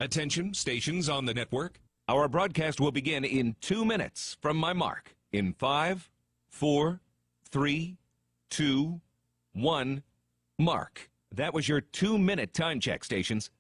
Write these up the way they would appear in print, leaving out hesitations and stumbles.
Attention, stations on the network. Our broadcast will begin in 2 minutes from my mark. In 5, 4, 3, 2, 1, mark. That was your 2-minute time check, stations.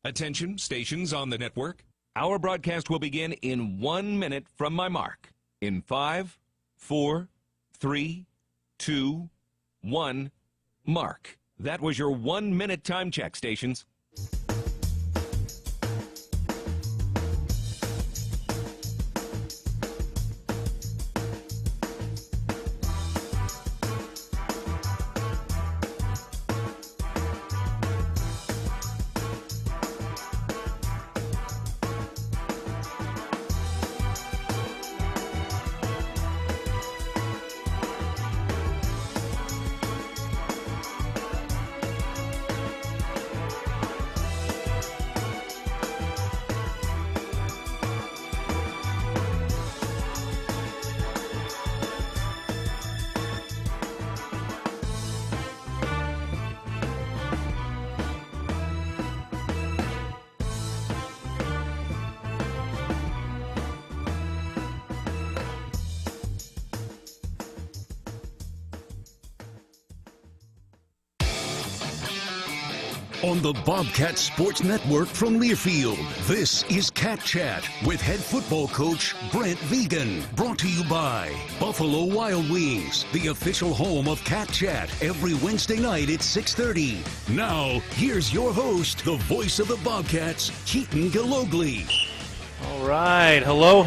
Attention, stations on the network. Our broadcast will begin in 1 minute from my mark. In 5, 4, 3, 2, 1, mark. That was your 1-minute time check, stations. On the Bobcat Sports Network from Learfield, this is Cat Chat with head football coach Brent Vigen. Brought to you by Buffalo Wild Wings, the official home of Cat Chat, every Wednesday night at 6:30. Now, here's your host, the voice of the Bobcats, Keaton Gillogly. All right, hello,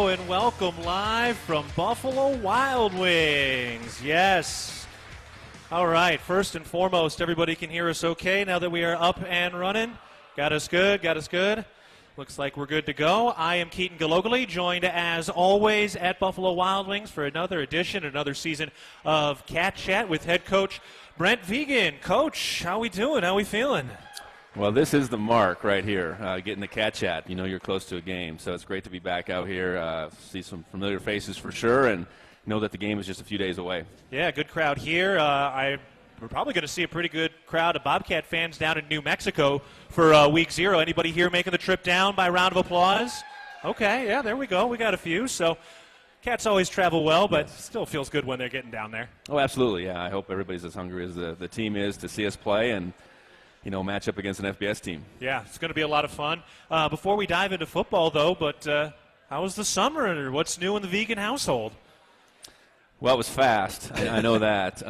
and welcome live from Buffalo Wild Wings. Yes. All right, first and foremost, everybody can hear us okay now that we are up and running? Got us good. Looks like we're good to go. I am Keaton Gillogly, joined as always at Buffalo Wild Wings for another edition, another season of Cat Chat with head coach Brent Vigen. Coach, how we doing? How we feeling? Well, this is the mark right here, getting the Cat Chat. You know you're close to a game, so it's great to be back out here, see some familiar faces for sure, and know that the game is just a few days away. Yeah, good crowd here. We're probably going to see a pretty good crowd of Bobcat fans down in New Mexico for Week 0. Anybody here making the trip down by round of applause? Okay, yeah, there we go. We got a few. So Cats always travel well, but still feels good when they're getting down there. Oh, absolutely, yeah. I hope everybody's as hungry as the team is to see us play and, you know, match up against an FBS team. Yeah, it's going to be a lot of fun. Before we dive into football, though, but how was the summer? What's new in the Vigen household? Well, it was fast. I know that.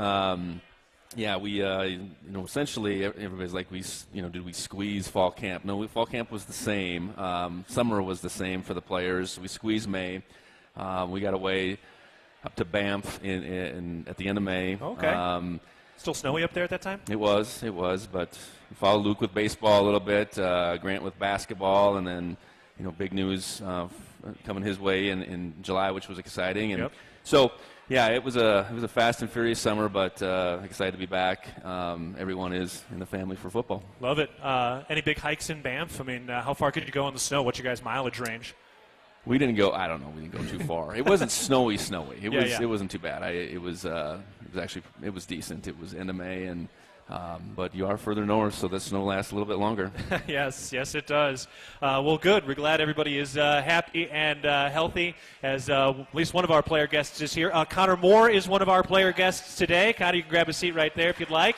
Yeah, we, essentially everybody's like, did we squeeze fall camp? No, fall camp was the same. Summer was the same for the players. We squeezed May. We got away up to Banff at the end of May. Okay. Still snowy up there at that time? It was, but we followed Luke with baseball a little bit, Grant with basketball, and then, big news coming his way in July, which was exciting. And so, yeah, it was a fast and furious summer, but excited to be back. Everyone is in the family for football. Love it. Any big hikes in Banff? I mean, how far could you go in the snow? What's your guys' mileage range? We didn't go too far. It wasn't snowy. It wasn't too bad. It was decent. It was end of May, and but you are further north, so the snow lasts a little bit longer. Yes, it does. Well, good. We're glad everybody is happy and healthy, as at least one of our player guests is here. Connor Moore is one of our player guests today. Connor, you can grab a seat right there if you'd like.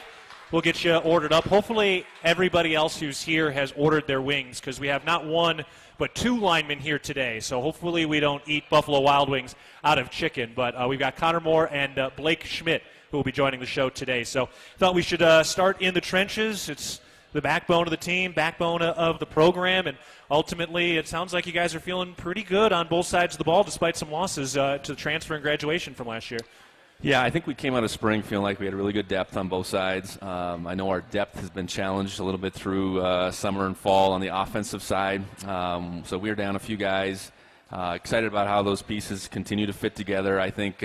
We'll get you ordered up. Hopefully everybody else who's here has ordered their wings, because we have not one but two linemen here today. So hopefully we don't eat Buffalo Wild Wings out of chicken. But we've got Connor Moore and Blake Schmidt who will be joining the show today. So thought we should start in the trenches. It's the backbone of the team, backbone of the program, and ultimately it sounds like you guys are feeling pretty good on both sides of the ball despite some losses to the transfer and graduation from last year. Yeah, I think we came out of spring feeling like we had really good depth on both sides. I know our depth has been challenged a little bit through summer and fall on the offensive side. So we're down a few guys. Excited about how those pieces continue to fit together. I think,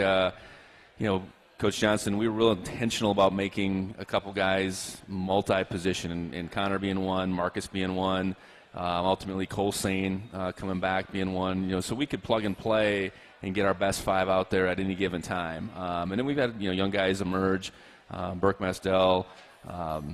Coach Johnson, we were real intentional about making a couple guys multi-position, and Connor being one, Marcus being one, ultimately Cole Sane coming back being one. So we could plug and play and get our best five out there at any given time. And then we've had young guys emerge, Burke Masdell,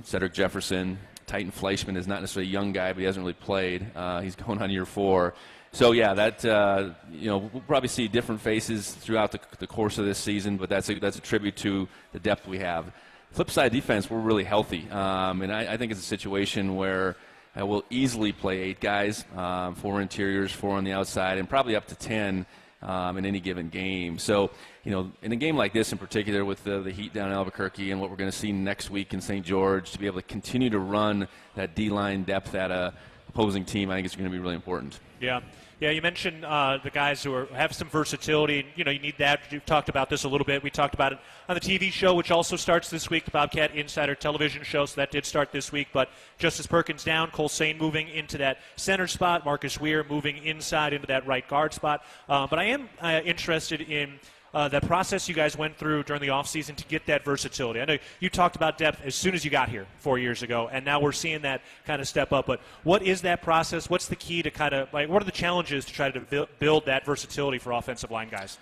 Cedric Jefferson. Titan Fleischman is not necessarily a young guy, but he hasn't really played. He's going on year 4. So, yeah, that we'll probably see different faces throughout the course of this season, but that's a tribute to the depth we have. Flip side defense, we're really healthy. And I think it's a situation where we'll easily play 8 guys, 4 interiors, 4 on the outside, and probably up to 10 in any given game. So, in a game like this in particular with the heat down in Albuquerque and what we're going to see next week in St. George, to be able to continue to run that D-line depth at a opposing team, I think it's going to be really important. Yeah. Yeah, you mentioned the guys who have some versatility. You need that. You've talked about this a little bit. We talked about it on the TV show, which also starts this week, the Bobcat Insider television show, so that did start this week. But Justice Perkins down, Cole Sane moving into that center spot, Marcus Weir moving inside into that right guard spot. But I am interested in that process you guys went through during the offseason to get that versatility. I know you talked about depth as soon as you got here 4 years ago, and now we're seeing that kind of step up. But what is that process? What's the key to kind of, what are the challenges to try to build that versatility for offensive line guys?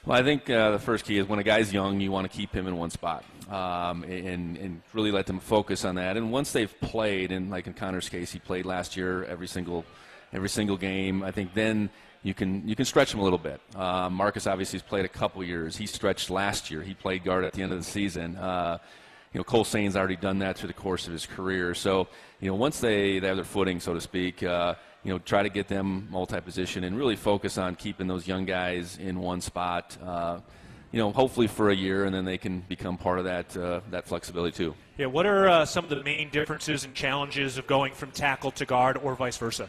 Well, I think the first key is when a guy's young, you want to keep him in one spot and really let them focus on that. And once they've played, and like in Connor's case, he played last year every single game, I think then you can stretch him a little bit. Marcus obviously has played a couple years. He stretched last year. He played guard at the end of the season. Cole Sane's already done that through the course of his career. So, once they have their footing, so to speak, try to get them multi-position and really focus on keeping those young guys in one spot, hopefully for a year, and then they can become part of that flexibility too. Yeah, what are some of the main differences and challenges of going from tackle to guard or vice versa?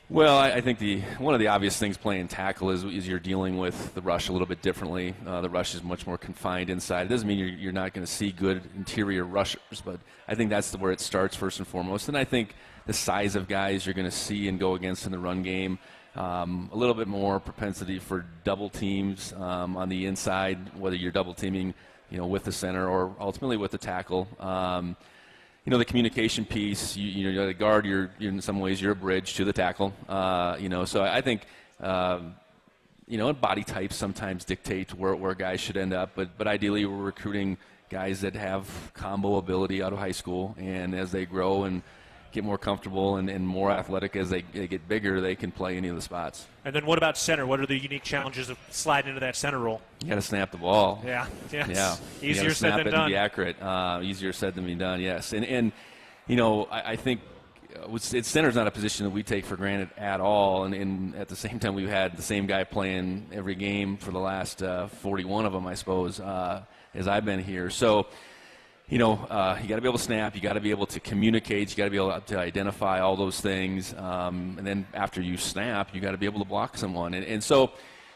Well, I think one of the obvious things playing tackle is you're dealing with the rush a little bit differently. The rush is much more confined inside. It doesn't mean you're not going to see good interior rushers, but I think that's where it starts first and foremost. And I think the size of guys you're going to see and go against in the run game, a little bit more propensity for double teams on the inside, whether you're double teaming, with the center or ultimately with the tackle. The communication piece, you're the guard, you're in some ways you're a bridge to the tackle. So I think, body types sometimes dictate where guys should end up. But ideally we're recruiting guys that have combo ability out of high school. And as they grow and get more comfortable and more athletic as they get bigger, they can play any of the spots. And then what about center? What are the unique challenges of sliding into that center role? You got to snap the ball. Yeah. Easier said than done. And be accurate. Easier said than be done. Yes. And I think center's not a position that we take for granted at all. And at the same time, we've had the same guy playing every game for the last 41 of them, I suppose, as I've been here. So. You got to be able to snap. You got to be able to communicate. You got to be able to identify all those things. And then after you snap, you got to be able to block someone. And so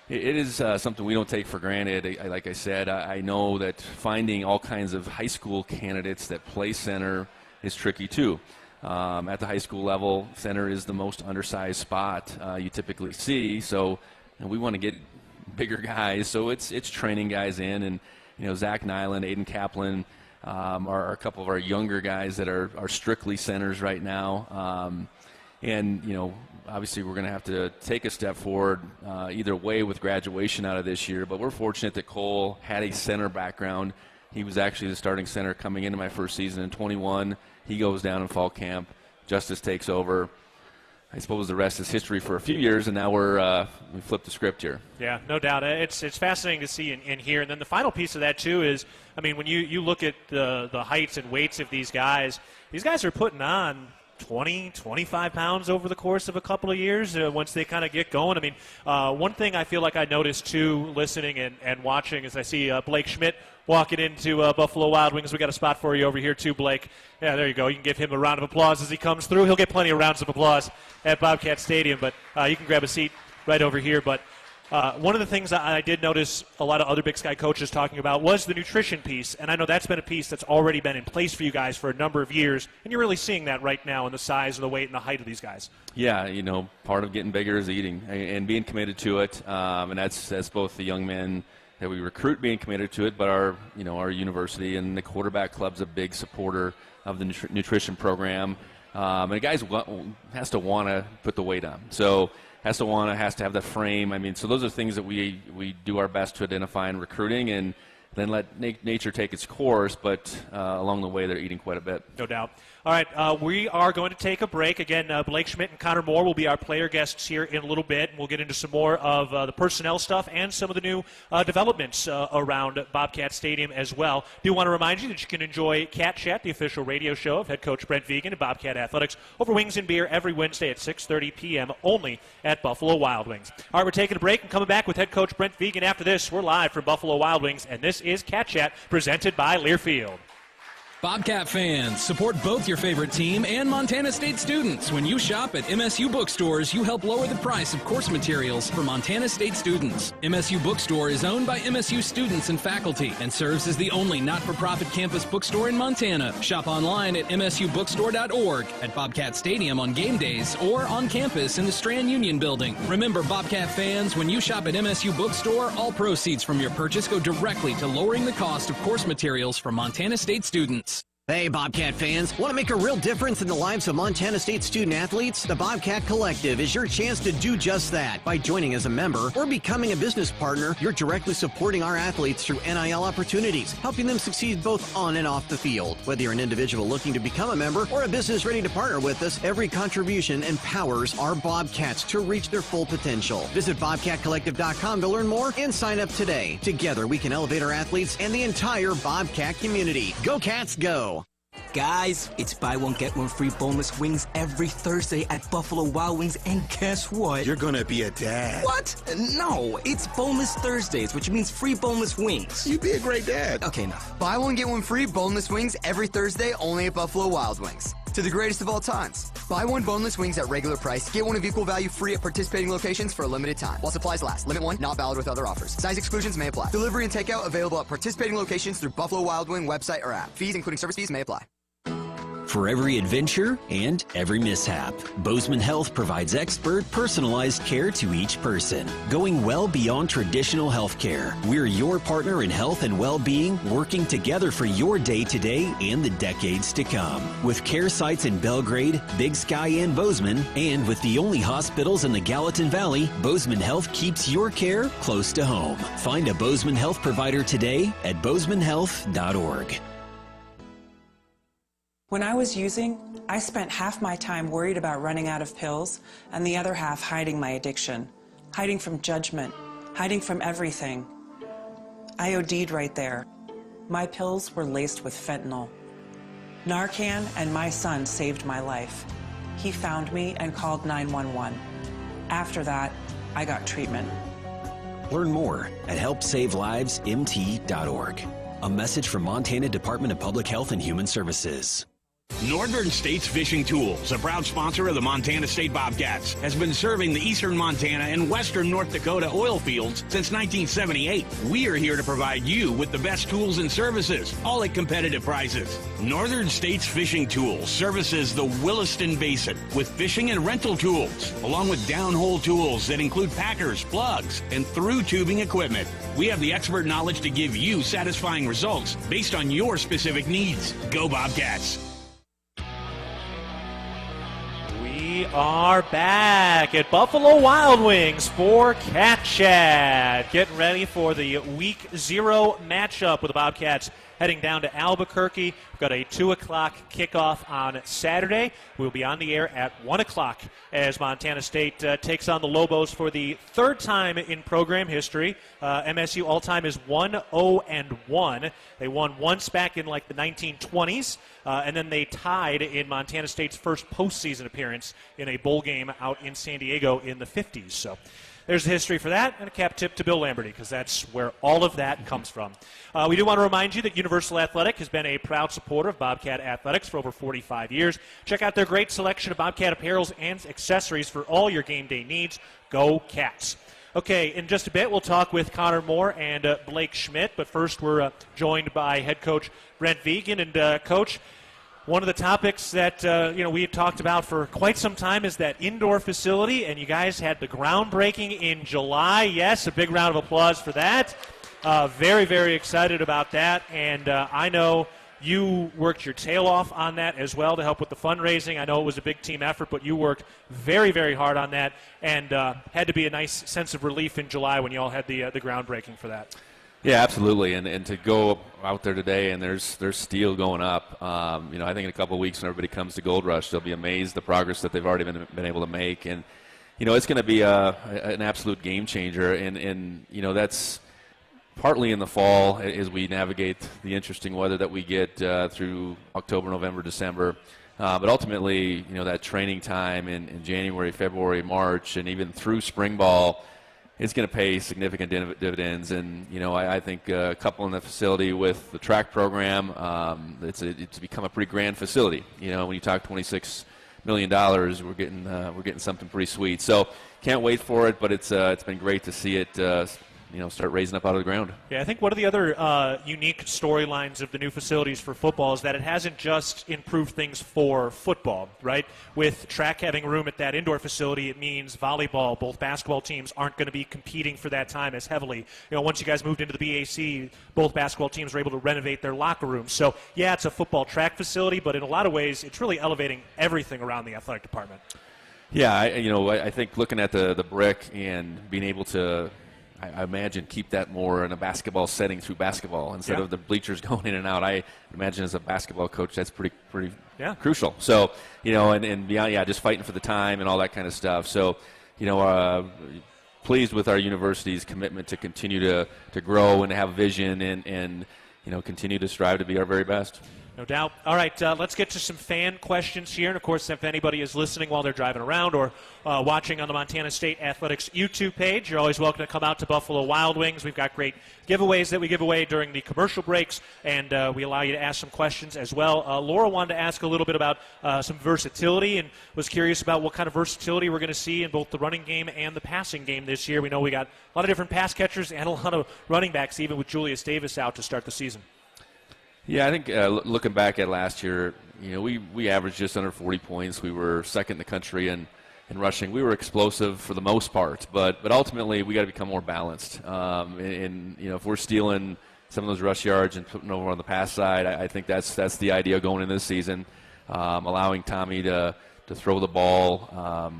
it is something we don't take for granted. Like I said, I know that finding all kinds of high school candidates that play center is tricky too. At the high school level, center is the most undersized spot you typically see. So we want to get bigger guys. So it's training guys in. And, Zach Nyland, Aiden Kaplan, are a couple of our younger guys that are strictly centers right now. Obviously we're going to have to take a step forward either way with graduation out of this year, but we're fortunate that Cole had a center background. He was actually the starting center coming into my first season in 21. He goes down in fall camp. Justice takes over. I suppose the rest is history for a few years, and now we flipped the script here. Yeah, no doubt. It's fascinating to see and hear. And then the final piece of that, too, is, when you look at the heights and weights of these guys are putting on 20, 25 pounds over the course of a couple of years once they kind of get going. I mean, one thing I feel like I noticed, too, listening and watching, is I see Blake Schmidt walking into Buffalo Wild Wings. We got a spot for you over here, too, Blake. Yeah, there you go. You can give him a round of applause as he comes through. He'll get plenty of rounds of applause at Bobcat Stadium, but you can grab a seat right over here. But one of the things I did notice a lot of other Big Sky coaches talking about was the nutrition piece, and I know that's been a piece that's already been in place for you guys for a number of years, and you're really seeing that right now in the size and the weight and the height of these guys. Yeah, part of getting bigger is eating and being committed to it, and that's both the young men that we recruit being committed to it, but our university and the quarterback club's a big supporter of the nutrition program, and a guy has to want to put the weight on. So has to have the frame. I mean, so those are things that we do our best to identify in recruiting, and then let nature take its course, but along the way they're eating quite a bit. No doubt. All right, we are going to take a break. Again, Blake Schmidt and Connor Moore will be our player guests here in a little bit, and we'll get into some more of the personnel stuff and some of the new developments around Bobcat Stadium as well. Do want to remind you that you can enjoy Cat Chat, the official radio show of head coach Brent Vigen and Bobcat Athletics, over wings and beer every Wednesday at 6:30 p.m. only at Buffalo Wild Wings. All right, we're taking a break and coming back with head coach Brent Vigen after this. We're live from Buffalo Wild Wings, and this is Cat Chat presented by Learfield. Bobcat fans, support both your favorite team and Montana State students. When you shop at MSU bookstores, you help lower the price of course materials for Montana State students. MSU Bookstore is owned by MSU students and faculty and serves as the only not-for-profit campus bookstore in Montana. Shop online at msubookstore.org, at Bobcat Stadium on game days, or on campus in the Strand Union Building. Remember, Bobcat fans, when you shop at MSU Bookstore, all proceeds from your purchase go directly to lowering the cost of course materials for Montana State students. Hey, Bobcat fans. Want to make a real difference in the lives of Montana State student-athletes? The Bobcat Collective is your chance to do just that. By joining as a member or becoming a business partner, you're directly supporting our athletes through NIL opportunities, helping them succeed both on and off the field. Whether you're an individual looking to become a member or a business ready to partner with us, every contribution empowers our Bobcats to reach their full potential. Visit BobcatCollective.com to learn more and sign up today. Together, we can elevate our athletes and the entire Bobcat community. Go Cats, go! Guys, it's buy one, get one free boneless wings every Thursday at Buffalo Wild Wings, and guess what? You're gonna be a dad. What? No, it's Boneless Thursdays, which means free boneless wings. You'd be a great dad. Okay, enough. Buy one, get one free boneless wings every Thursday only at Buffalo Wild Wings. To the greatest of all times. Buy one boneless wings at regular price. Get one of equal value free at participating locations for a limited time. While supplies last. Limit one, not valid with other offers. Size exclusions may apply. Delivery and takeout available at participating locations through Buffalo Wild Wing website or app. Fees, including service fees, may apply. For every adventure and every mishap, Bozeman Health provides expert, personalized care to each person, going well beyond traditional health care. We're your partner in health and well-being, working together for your day-to-day and the decades to come. With care sites in Belgrade, Big Sky, and Bozeman, and with the only hospitals in the Gallatin Valley, Bozeman Health keeps your care close to home. Find a Bozeman Health provider today at bozemanhealth.org. When I was using, I spent half my time worried about running out of pills and the other half hiding my addiction, hiding from judgment, hiding from everything. I OD'd right there. My pills were laced with fentanyl. Narcan and my son saved my life. He found me and called 911. After that, I got treatment. Learn more at helpsavelivemt.org. A message from Montana Department of Public Health and Human Services. Northern States Fishing Tools, a proud sponsor of the Montana State Bobcats, has been serving the eastern Montana and western North Dakota oil fields since 1978. We are here to provide you with the best tools and services, all at competitive prices. Northern States Fishing Tools services the Williston Basin with fishing and rental tools, along with downhole tools that include packers, plugs, and through tubing equipment. We have the expert knowledge to give you satisfying results based on your specific needs. Go Bobcats! We are back at Buffalo Wild Wings for Cat Chat. Getting ready for the Week 0 matchup with the Bobcats heading down to Albuquerque. Got a 2 o'clock kickoff on Saturday. We'll be on the air at 1 o'clock as Montana State takes on the Lobos for the third time in program history. MSU all-time is 1-0-1. They won once back in like the 1920s, and then they tied in Montana State's first postseason appearance in a bowl game out in San Diego in the 50s. So there's the history for that, and a cap tip to Bill Lamberty, because that's where all of that comes from. We do want to remind you that Universal Athletic has been a proud supporter of Bobcat Athletics for over 45 years. Check out their great selection of Bobcat apparels and accessories for all your game day needs. Go Cats. Okay, in just a bit, we'll talk with Connor Moore and Blake Schmidt, but first we're joined by head coach Brent Vigen. And, Coach, one of the topics that we have talked about for quite some time is that indoor facility, and you guys had the groundbreaking in July. Yes, a big round of applause for that. Very, very excited about that, and I know you worked your tail off on that as well to help with the fundraising. I know it was a big team effort, but you worked very, very hard on that, and had to be a nice sense of relief in July when you all had the groundbreaking for that. Yeah, absolutely, and to go out there today and there's steel going up. I think in a couple of weeks when everybody comes to Gold Rush, they'll be amazed the progress that they've already been able to make, and it's going to be an absolute game changer, and that's partly in the fall as we navigate the interesting weather that we get through October, November, December. But ultimately, that training time in January, February, March, and even through spring ball, it's going to pay significant dividends. And, I think a couple in the facility with the track program, it's become a pretty grand facility. When you talk $26 million, we're getting something pretty sweet. So can't wait for it, but it's been great to see it start raising up out of the ground. Yeah, I think one of the other unique storylines of the new facilities for football is that it hasn't just improved things for football, right? With track having room at that indoor facility, it means volleyball, both basketball teams aren't going to be competing for that time as heavily. Once you guys moved into the BAC, both basketball teams were able to renovate their locker rooms. So, yeah, it's a football track facility, but in a lot of ways, it's really elevating everything around the athletic department. Yeah, I think looking at the brick and being able to, I imagine, keep that more in a basketball setting through basketball instead of the bleachers going in and out. I imagine as a basketball coach that's pretty crucial. So, and beyond, just fighting for the time and all that kind of stuff. So, pleased with our university's commitment to continue to grow and to have vision and continue to strive to be our very best. No doubt. All right, let's get to some fan questions here. And, of course, if anybody is listening while they're driving around or watching on the Montana State Athletics YouTube page, you're always welcome to come out to Buffalo Wild Wings. We've got great giveaways that we give away during the commercial breaks, and we allow you to ask some questions as well. Laura wanted to ask a little bit about some versatility and was curious about what kind of versatility we're going to see in both the running game and the passing game this year. We know we got a lot of different pass catchers and a lot of running backs, even with Julius Davis out to start the season. Yeah, I think looking back at last year, we averaged just under 40 points. We were second in the country in rushing. We were explosive for the most part, but ultimately we got to become more balanced. And if we're stealing some of those rush yards and putting over on the pass side, I think that's the idea going into this season, allowing Tommy to throw the ball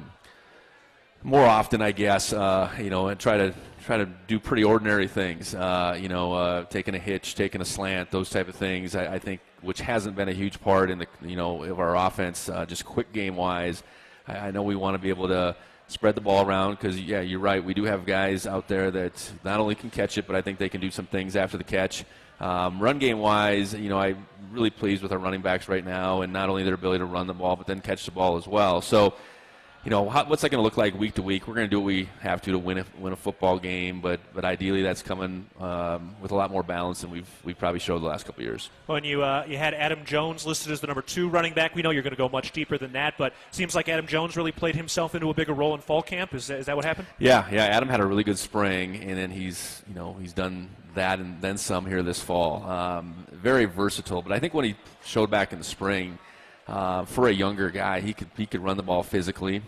more often, I guess, and try to do pretty ordinary things, taking a hitch, taking a slant, those type of things, I think, which hasn't been a huge part in of our offense, just quick game-wise. I know we want to be able to spread the ball around because, yeah, you're right, we do have guys out there that not only can catch it, but I think they can do some things after the catch. Run game-wise, I'm really pleased with our running backs right now, and not only their ability to run the ball, but then catch the ball as well. So, what's that going to look like week to week? We're going to do what we have to win a football game, but ideally that's coming with a lot more balance than we've probably showed the last couple of years. Well, and you had Adam Jones listed as the number 2 running back. We know you're going to go much deeper than that, but it seems like Adam Jones really played himself into a bigger role in fall camp. Is that what happened? Yeah. Adam had a really good spring, and then he's done that and then some here this fall. Very versatile, but I think when he showed back in the spring, for a younger guy, he could run the ball physically.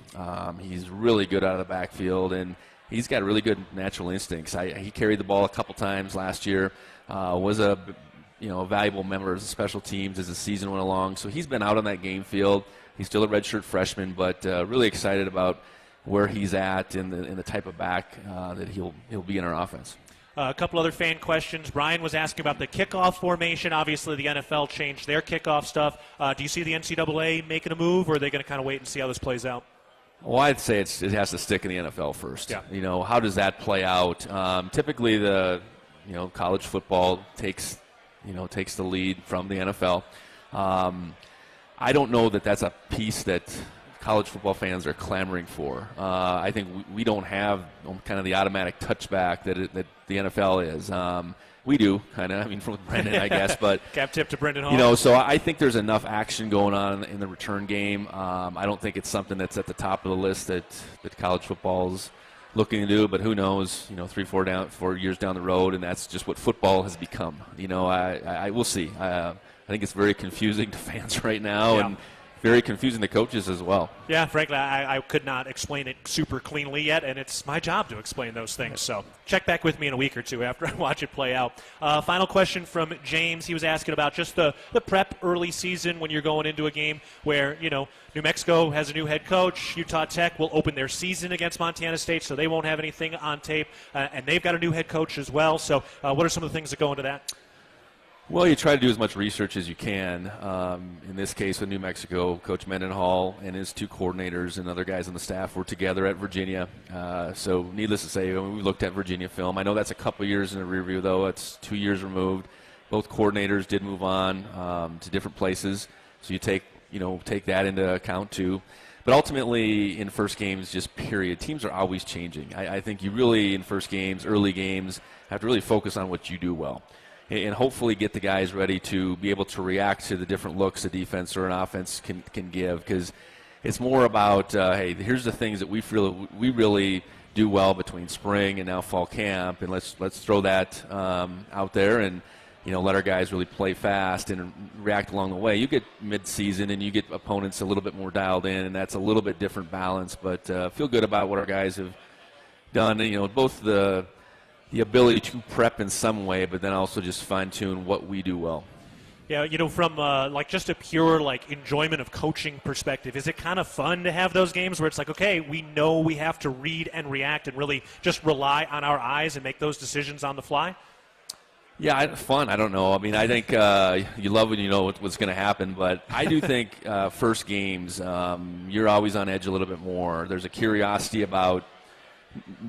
He's really good out of the backfield, and he's got really good natural instincts. He carried the ball a couple times last year. Was a valuable member of the special teams as the season went along. So he's been out on that game field. He's still a redshirt freshman, but really excited about where he's at and the type of back that he'll be in our offense. A couple other fan questions. Brian was asking about the kickoff formation. Obviously, the NFL changed their kickoff stuff. Do you see the NCAA making a move, or are they going to kind of wait and see how this plays out? Well, I'd say it has to stick in the NFL first. Yeah. You know, how does that play out? Typically, college football takes the lead from the NFL. I don't know that that's a piece that college football fans are clamoring for. I think we don't have kind of the automatic touchback that the NFL is. We do, kind of. I mean, from Brendan, I guess. But cap tip to Brendan Hall. You know, so I think there's enough action going on in the return game. I don't think it's something that's at the top of the list that college football's looking to do. But who knows? You know, 4 years down the road, and that's just what football has become. You know, I will see. I think it's very confusing to fans right now, and very confusing to coaches as well. Yeah, frankly, I could not explain it super cleanly yet, and it's my job to explain those things. So check back with me in a week or two after I watch it play out. Final question from James. He was asking about just the prep early season when you're going into a game where, you know, New Mexico has a new head coach. Utah Tech will open their season against Montana State, so they won't have anything on tape, and they've got a new head coach as well. So what are some of the things that go into that? Well, you try to do as much research as you can. In this case, with New Mexico, Coach Mendenhall and his two coordinators and other guys on the staff were together at Virginia. So needless to say, we looked at Virginia film. I know that's a couple years in the rear view, though. It's 2 years removed. Both coordinators did move on to different places. So you take that into account, too. But ultimately, in first games, just period, teams are always changing. I think you really, in first games, early games, have to really focus on what you do well. And hopefully get the guys ready to be able to react to the different looks a defense or an offense can give, because it's more about, hey, here's the things that we feel we really do well between spring and now fall camp, and let's throw that out there and, you know, let our guys really play fast and react along the way. You get mid-season and you get opponents a little bit more dialed in, and that's a little bit different balance, but feel good about what our guys have done. And, you know, both the ability to prep in some way, but then also just fine-tune what we do well. Yeah, you know, from just a pure enjoyment of coaching perspective, is it kind of fun to have those games where it's like, okay, we know we have to read and react and really just rely on our eyes and make those decisions on the fly? Yeah, fun. I don't know. I mean, I think you love when you know what's going to happen, but I do think first games, you're always on edge a little bit more. There's a curiosity about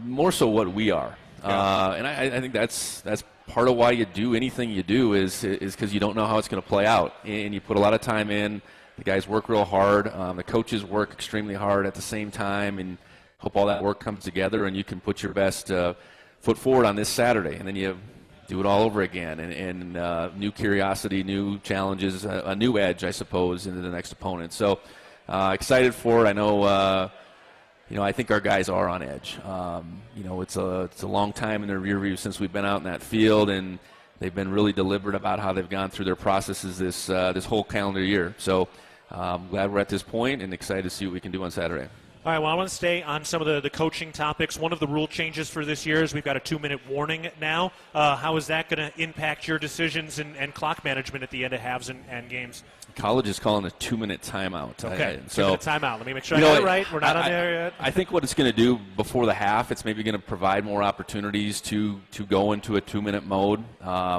more so what we are. And I think that's part of why you do anything you do is because you don't know how it's going to play out. And you put a lot of time in. The guys work real hard. The coaches work extremely hard at the same time, and hope all that work comes together and you can put your best foot forward on this Saturday. And then you do it all over again. And new curiosity, new challenges, a new edge, I suppose, into the next opponent. So excited for it. I know I think our guys are on edge. It's a long time in the rear view since we've been out in that field, and they've been really deliberate about how they've gone through their processes this whole calendar year. So I'm glad we're at this point and excited to see what we can do on Saturday. All right, well, I want to stay on some of the coaching topics. One of the rule changes for this year is we've got a 2-minute warning now. How is that going to impact your decisions and clock management at the end of halves and games? College is calling a 2-minute timeout. Okay, 2-minute timeout. Let me make sure I got it right. We're not on there yet. I think what it's going to do before the half, it's maybe going to provide more opportunities to go into a 2-minute mode,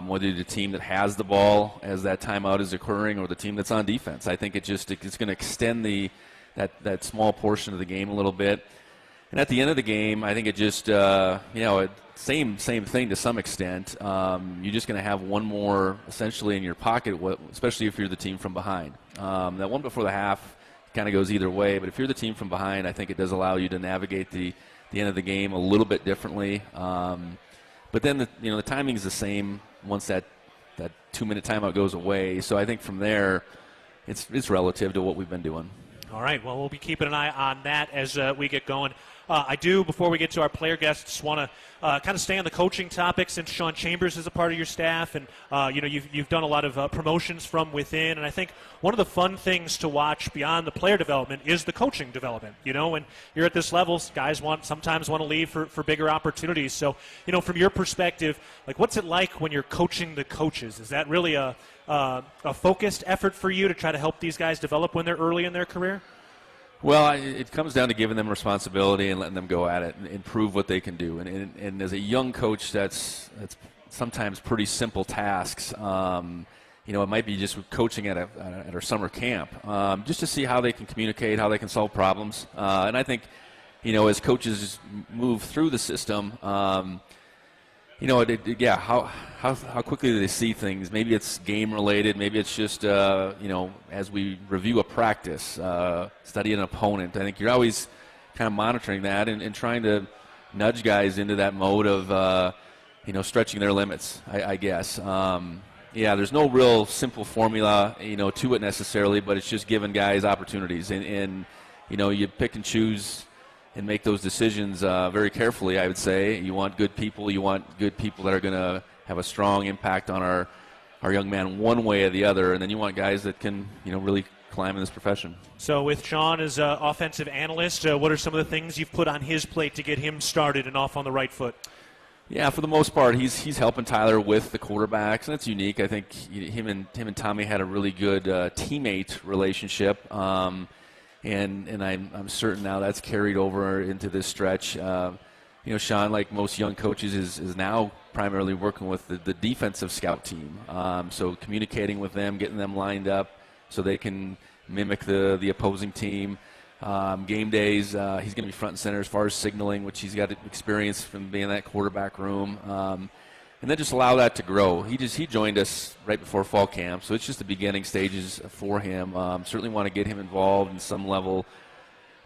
whether the team that has the ball as that timeout is occurring or the team that's on defense. I think it's going to extend that small portion of the game a little bit. And at the end of the game, I think it just, same thing to some extent. You're just going to have one more essentially in your pocket, especially if you're the team from behind. That one before the half kind of goes either way, but if you're the team from behind, I think it does allow you to navigate the end of the game a little bit differently. But then the timing is the same once that 2-minute timeout goes away. So I think from there, it's relative to what we've been doing. All right, well, we'll be keeping an eye on that as we get going. I do, before we get to our player guests, want to kind of stay on the coaching topic since Sean Chambers is a part of your staff, and you've done a lot of promotions from within, and I think one of the fun things to watch beyond the player development is the coaching development. When you're at this level, guys sometimes want to leave for bigger opportunities. So, from your perspective, what's it like when you're coaching the coaches? Is that really a focused effort for you to try to help these guys develop when they're early in their career? Well, it comes down to giving them responsibility and letting them go at it and prove what they can do. And as a young coach, that's sometimes pretty simple tasks. It might be just coaching at our summer camp, just to see how they can communicate, how they can solve problems. And I think, as coaches move through the system, how quickly do they see things? Maybe it's game related. Maybe it's just, as we review a practice, study an opponent. I think you're always kind of monitoring that and trying to nudge guys into that mode of, stretching their limits, I guess. There's no real simple formula, to it necessarily, but it's just giving guys opportunities. And you pick and choose and make those decisions very carefully, I would say. You want good people. You want good people that are going to have a strong impact on our young man one way or the other. And then you want guys that can, really climb in this profession. So with Sean as an offensive analyst, what are some of the things you've put on his plate to get him started and off on the right foot? Yeah, for the most part, he's helping Tyler with the quarterbacks, and it's unique. I think him and Tommy had a really good teammate relationship, and I'm certain now that's carried over into this stretch. Sean, like most young coaches, is now primarily working with the defensive scout team. So communicating with them, getting them lined up so they can mimic the opposing team. Game days, he's going to be front and center as far as signaling, which he's got experience from being in that quarterback room. And then just allow that to grow. He joined us right before fall camp, so it's just the beginning stages for him. Certainly want to get him involved in some level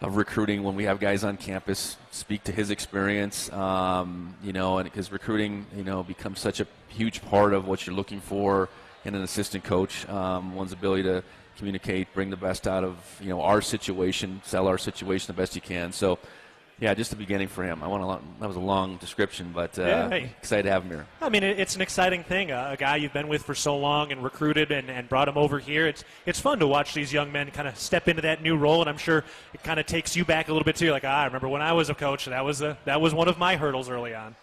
of recruiting when we have guys on campus speak to his experience, and because recruiting, becomes such a huge part of what you're looking for in an assistant coach, one's ability to communicate, bring the best out of our situation, sell our situation the best you can. So, just the beginning for him. That was a long description, but excited to have him here. I mean, it's an exciting thing. A guy you've been with for so long and recruited and brought him over here. It's fun to watch these young men kind of step into that new role, and I'm sure it kind of takes you back a little bit too. Like, I remember when I was a coach, that was one of my hurdles early on.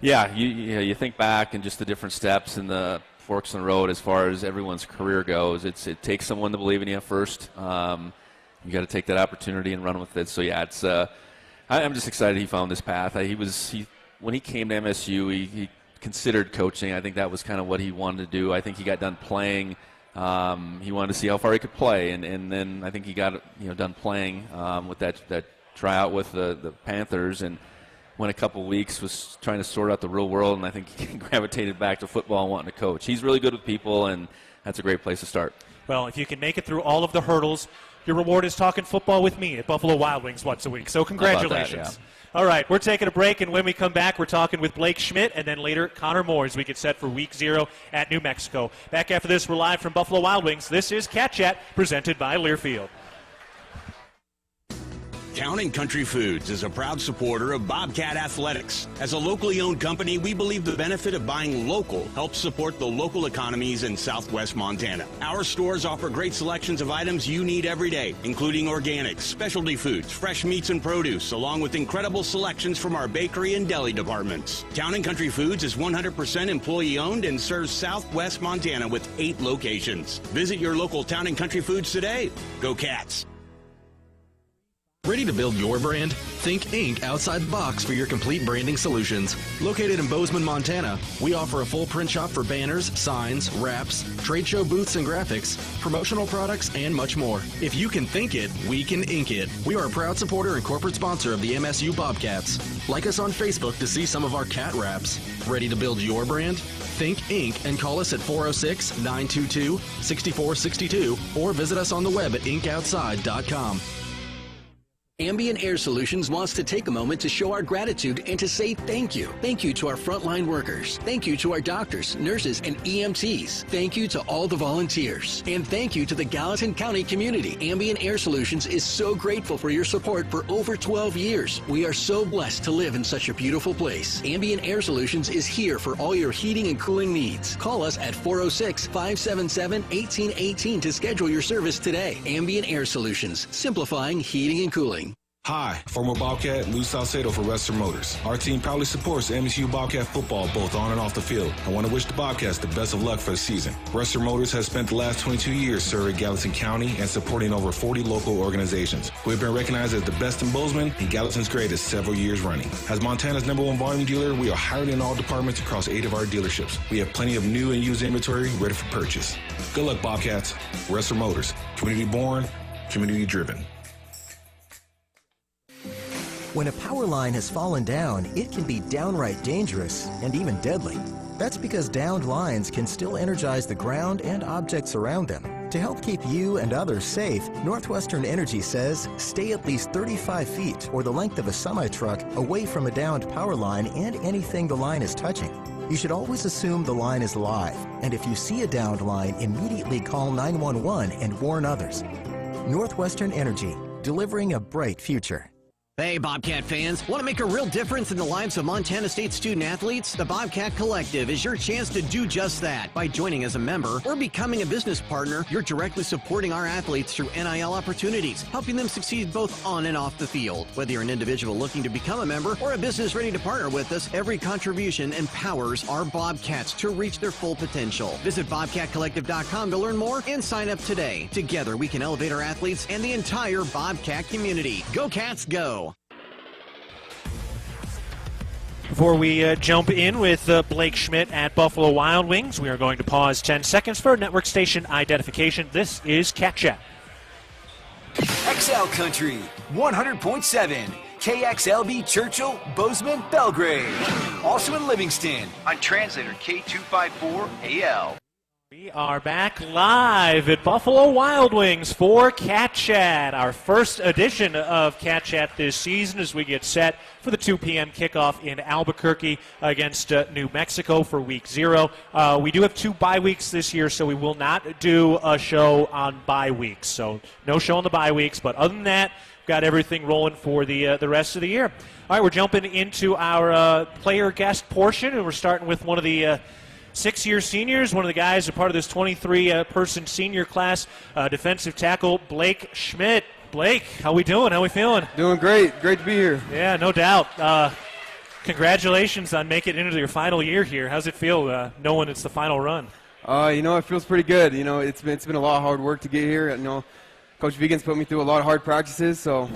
Yeah, you think back and just the different steps and the forks in the road as far as everyone's career goes. It takes someone to believe in you first. You got to take that opportunity and run with it. So it's I'm just excited he found this path. When he came to MSU, he considered coaching. I think that was kind of what he wanted to do. I think he got done playing. He wanted to see how far he could play, and then I think he got done playing with that tryout with the Panthers, and went a couple weeks, was trying to sort out the real world, and I think he gravitated back to football and wanting to coach. He's really good with people, and that's a great place to start. Well, if you can make it through all of the hurdles, your reward is talking football with me at Buffalo Wild Wings once a week. So congratulations. How about that, All right, we're taking a break, and when we come back, we're talking with Blake Schmidt, and then later Connor Moore as we get set for Week 0 at New Mexico. Back after this, we're live from Buffalo Wild Wings. This is Cat Chat, presented by Learfield. Town & Country Foods is a proud supporter of Bobcat Athletics. As a locally owned company, we believe the benefit of buying local helps support the local economies in southwest Montana. Our stores offer great selections of items you need every day, including organics, specialty foods, fresh meats and produce, along with incredible selections from our bakery and deli departments. Town & Country Foods is 100% employee-owned and serves southwest Montana with 8 locations. Visit your local Town & Country Foods today. Go Cats! Ready to build your brand? Think Inc. outside the box for your complete branding solutions. Located in Bozeman, Montana, we offer a full print shop for banners, signs, wraps, trade show booths and graphics, promotional products, and much more. If you can think it, we can ink it. We are a proud supporter and corporate sponsor of the MSU Bobcats. Like us on Facebook to see some of our cat wraps. Ready to build your brand? Think Inc. and call us at 406-922-6462 or visit us on the web at inkoutside.com. Ambient Air Solutions wants to take a moment to show our gratitude and to say thank you. Thank you to our frontline workers. Thank you to our doctors, nurses, and EMTs. Thank you to all the volunteers. And thank you to the Gallatin County community. Ambient Air Solutions is so grateful for your support for over 12 years. We are so blessed to live in such a beautiful place. Ambient Air Solutions is here for all your heating and cooling needs. Call us at 406-577-1818 to schedule your service today. Ambient Air Solutions, simplifying heating and cooling. Hi, former Bobcat Lou Salcedo for Western Motors. Our team proudly supports MSU Bobcat football both on and off the field. I want to wish the Bobcats the best of luck for the season. Western Motors has spent the last 22 years serving Gallatin County and supporting over 40 local organizations. We've been recognized as the best in Bozeman and Gallatin's greatest several years running. As Montana's #1 volume dealer, we are hired in all departments across 8 of our dealerships. We have plenty of new and used inventory ready for purchase. Good luck, Bobcats. Western Motors. Community born, community driven. When a power line has fallen down, it can be downright dangerous and even deadly. That's because downed lines can still energize the ground and objects around them. To help keep you and others safe, Northwestern Energy says stay at least 35 feet or the length of a semi-truck away from a downed power line and anything the line is touching. You should always assume the line is live, and if you see a downed line, immediately call 911 and warn others. Northwestern Energy, delivering a bright future. Hey, Bobcat fans, want to make a real difference in the lives of Montana State student athletes? The Bobcat Collective is your chance to do just that. By joining as a member or becoming a business partner, you're directly supporting our athletes through NIL opportunities, helping them succeed both on and off the field. Whether you're an individual looking to become a member or a business ready to partner with us, every contribution empowers our Bobcats to reach their full potential. Visit BobcatCollective.com to learn more and sign up today. Together, we can elevate our athletes and the entire Bobcat community. Go Cats, go! Before we jump in with Blake Schmidt at Buffalo Wild Wings, we are going to pause 10 seconds for network station identification. This is Cat Chat. XL Country, 100.7. KXLB Churchill, Bozeman, Belgrade. Also in Livingston on translator K254AL. We are back live at Buffalo Wild Wings for Cat Chat, our first edition of Cat Chat this season as we get set for the 2 p.m. kickoff in Albuquerque against New Mexico for Week 0. We do have 2 bye weeks this year, so we will not do a show on bye weeks. So no show on the bye weeks, but other than that, we've got everything rolling for the rest of the year. All right, we're jumping into our player guest portion, and we're starting with one of the 6-year seniors, one of the guys who are part of this 23-person senior class, defensive tackle Blake Schmidt. Blake, how we doing? How we feeling? Doing great. Great to be here. Yeah, no doubt. Congratulations on making it into your final year here. How's it feel knowing it's the final run? It feels pretty good. It's been a lot of hard work to get here. Coach Vigen's put me through a lot of hard practices, so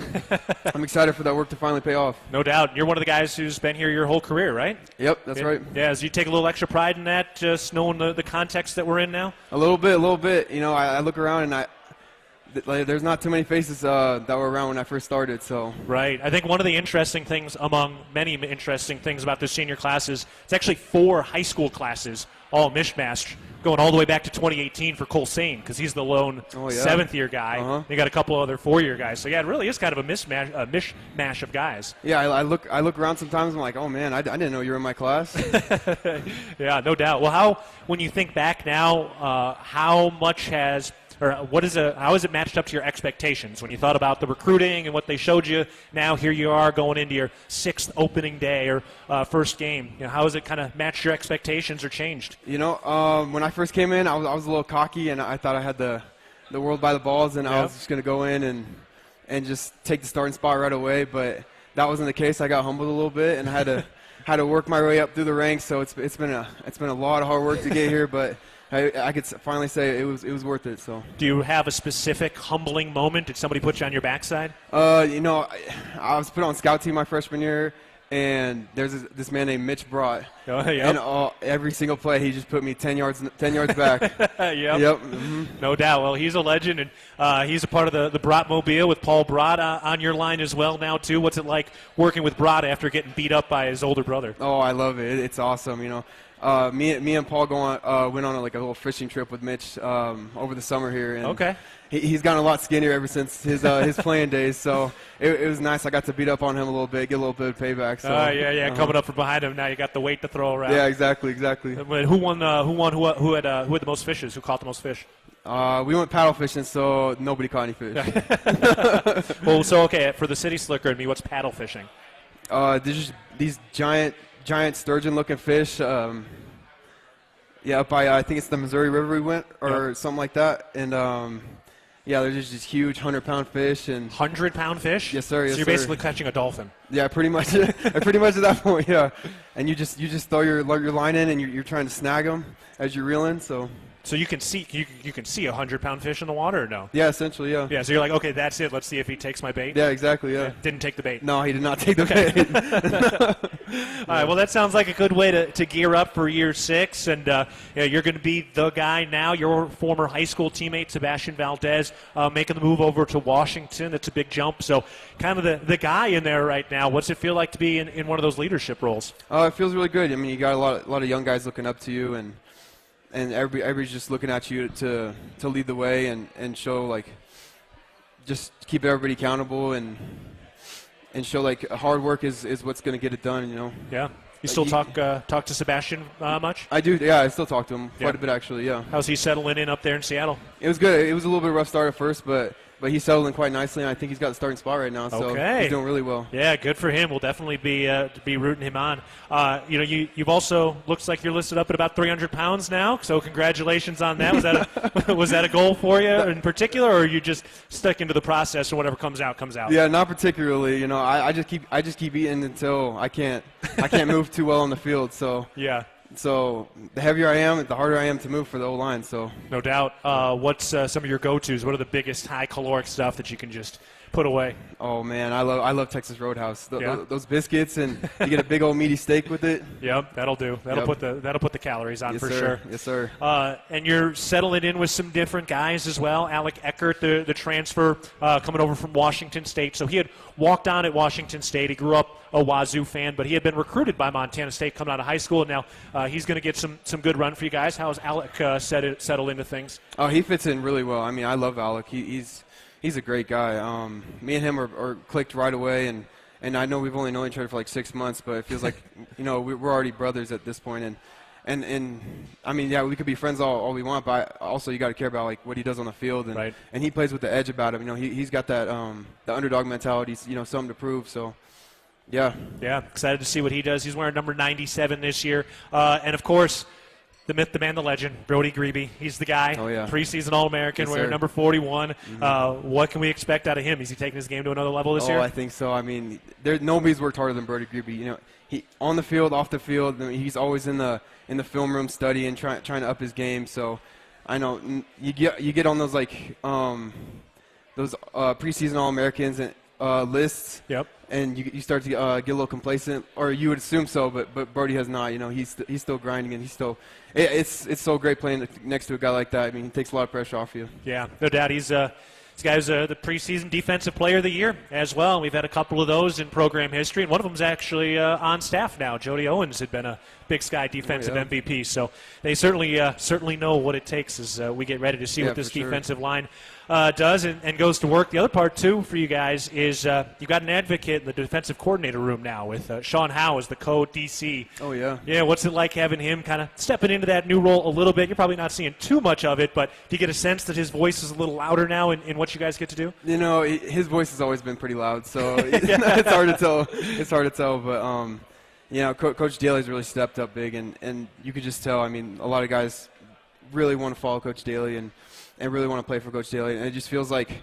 I'm excited for that work to finally pay off. No doubt. You're one of the guys who's been here your whole career, right? Yep, that's right. Yeah, as you take a little extra pride in that, just knowing the context that we're in now? A little bit. I look around and there's not too many faces that were around when I first started. So right. I think one of the interesting things, among many interesting things about this senior class is it's actually 4 high school classes, all mishmashed, going all the way back to 2018 for Cole Sane because he's the lone 7th-year guy. Uh-huh. You got a couple other 4-year guys. So, yeah, it really is kind of a mishmash of guys. Yeah, I look around sometimes and I'm like, oh, man, I didn't know you were in my class. Yeah, no doubt. Well, when you think back now, how has it matched up to your expectations when you thought about the recruiting and what they showed you? Now here you are going into your 6th opening day or first game. How has it kind of matched your expectations or changed? When I first came in, I was a little cocky and I thought I had the world by the balls and I was just going to go in and just take the starting spot right away. But that wasn't the case. I got humbled a little bit and I had to work my way up through the ranks. So it's been a lot of hard work to get here, but I could finally say it was worth it. So, do you have a specific humbling moment? Did somebody put you on your backside? I was put on scout team my freshman year, and there's this man named Mitch Brott. Oh, yep. And every single play, he just put me 10 yards back. Yep. Mm-hmm. No doubt. Well, he's a legend, and he's a part of the Brottmobile with Paul Brott on your line as well now, too. What's it like working with Brott after getting beat up by his older brother? Oh, I love it. It's awesome, Me and Paul went on a little fishing trip with Mitch over the summer here. And okay. He's gotten a lot skinnier ever since his playing days. So it was nice. I got to beat up on him a little bit, get a little bit of payback. So coming up from behind him now, you got the weight to throw around. Yeah, exactly. Who won? Who had the most fishes? Who caught the most fish? We went paddle fishing, so nobody caught any fish. Well, for the city slicker and me, what's paddle fishing? There's just these giant sturgeon-looking fish. Up by I think it's the Missouri River we went, or something like that. And Yeah, they're just huge 100-pound fish. 100-pound fish? Yes, sir. Yes, so you're basically catching a dolphin. Yeah, pretty much. Pretty much at that point, yeah. And you just throw your line in, and you're trying to snag them as you're reeling. So you can see you can see a 100-pound fish in the water, or no? Yeah, essentially, yeah. Yeah, so you're like, okay, that's it. Let's see if he takes my bait. Yeah, exactly, yeah. Didn't take the bait. No, he did not take the bait. All right, well, that sounds like a good way to gear up for year 6, and you're going to be the guy now. Your former high school teammate, Sebastian Valdez, making the move over to Washington. That's a big jump. So kind of the guy in there right now. What's it feel like to be in one of those leadership roles? It feels really good. I mean, you got a lot of young guys looking up to you, and everybody's just looking at you to lead the way and show, like, just keep everybody accountable and show, like, hard work is what's going to get it done, you know. Yeah. You still talk to Sebastian much? I do, yeah. I still talk to him quite a bit, actually, yeah. How's he settling in up there in Seattle? It was good. It was a little bit of a rough start at first, but he settled in quite nicely, and I think he's got the starting spot right now, so he's doing really well. Yeah, good for him. We'll definitely be rooting him on. You've also, looks like you're listed up at about 300 pounds now, so congratulations on that. Was that a goal for you in particular, or are you just stuck into the process and whatever comes out, comes out? Yeah, not particularly. You know, I just keep eating until I can't move too well on the field, so. Yeah. So the heavier I am, the harder I am to move for the O-line. So no doubt. What's some of your go-tos? What are the biggest high-caloric stuff that you can just put away? Oh man, I love Texas Roadhouse. Those biscuits, and you get a big old meaty steak with it. Yep, that'll do. That'll put the calories on, yes, for sir. sure. Yes, sir. And you're settling in with some different guys as well. Alec Eckert, the transfer coming over from Washington State. So he had walked on at Washington State. He grew up a Wazoo fan, but he had been recruited by Montana State coming out of high school, and now he's going to get some good run for you guys. How's Alec settled into things? Oh, he fits in really well. I mean, I love Alec. He's a great guy. Me and him are clicked right away, and I know we've only known each other for like 6 months, but it feels like we're already brothers at this point. And I mean, yeah, we could be friends all we want, but also you got to care about like what he does on the field, and he plays with the edge about him. You know, he's got that the underdog mentality. Something to prove. So. Yeah. Yeah, excited to see what he does. He's wearing number 97 this year. And, of course, the myth, the man, the legend, Brody Grebe. He's the guy. Oh, yeah. Preseason All-American, wearing number 41. Mm-hmm. What can we expect out of him? Is he taking his game to another level this year? Oh, I think so. I mean, nobody's worked harder than Brody Grebe. You know, he on the field, off the field, he's always in the film room studying, trying to up his game. So I know you get on those those preseason All-Americans and lists. Yep. And you start to get a little complacent, or you would assume so, but Brody has not. You know, he's still grinding, and he's still. It's so great playing next to a guy like that. I mean, he takes a lot of pressure off you. Yeah, no doubt. This guy's the preseason Defensive Player of the Year as well. We've had a couple of those in program history, and one of them's actually on staff now. Jody Owens had been a Big Sky Defensive MVP, so they certainly know what it takes as we get ready to see what this defensive line does and goes to work. The other part, too, for you guys is you've got an advocate in the defensive coordinator room now with Sean Howe as the co-DC. Oh, yeah. Yeah, what's it like having him kind of stepping into that new role a little bit? You're probably not seeing too much of it, but do you get a sense that his voice is a little louder now in what you guys get to do? You know, his voice has always been pretty loud, so it's hard to tell. It's hard to tell, but Coach Daly's really stepped up big, and you could just tell. I mean, a lot of guys really want to follow Coach Daly and really want to play for Coach Daly, and it just feels like,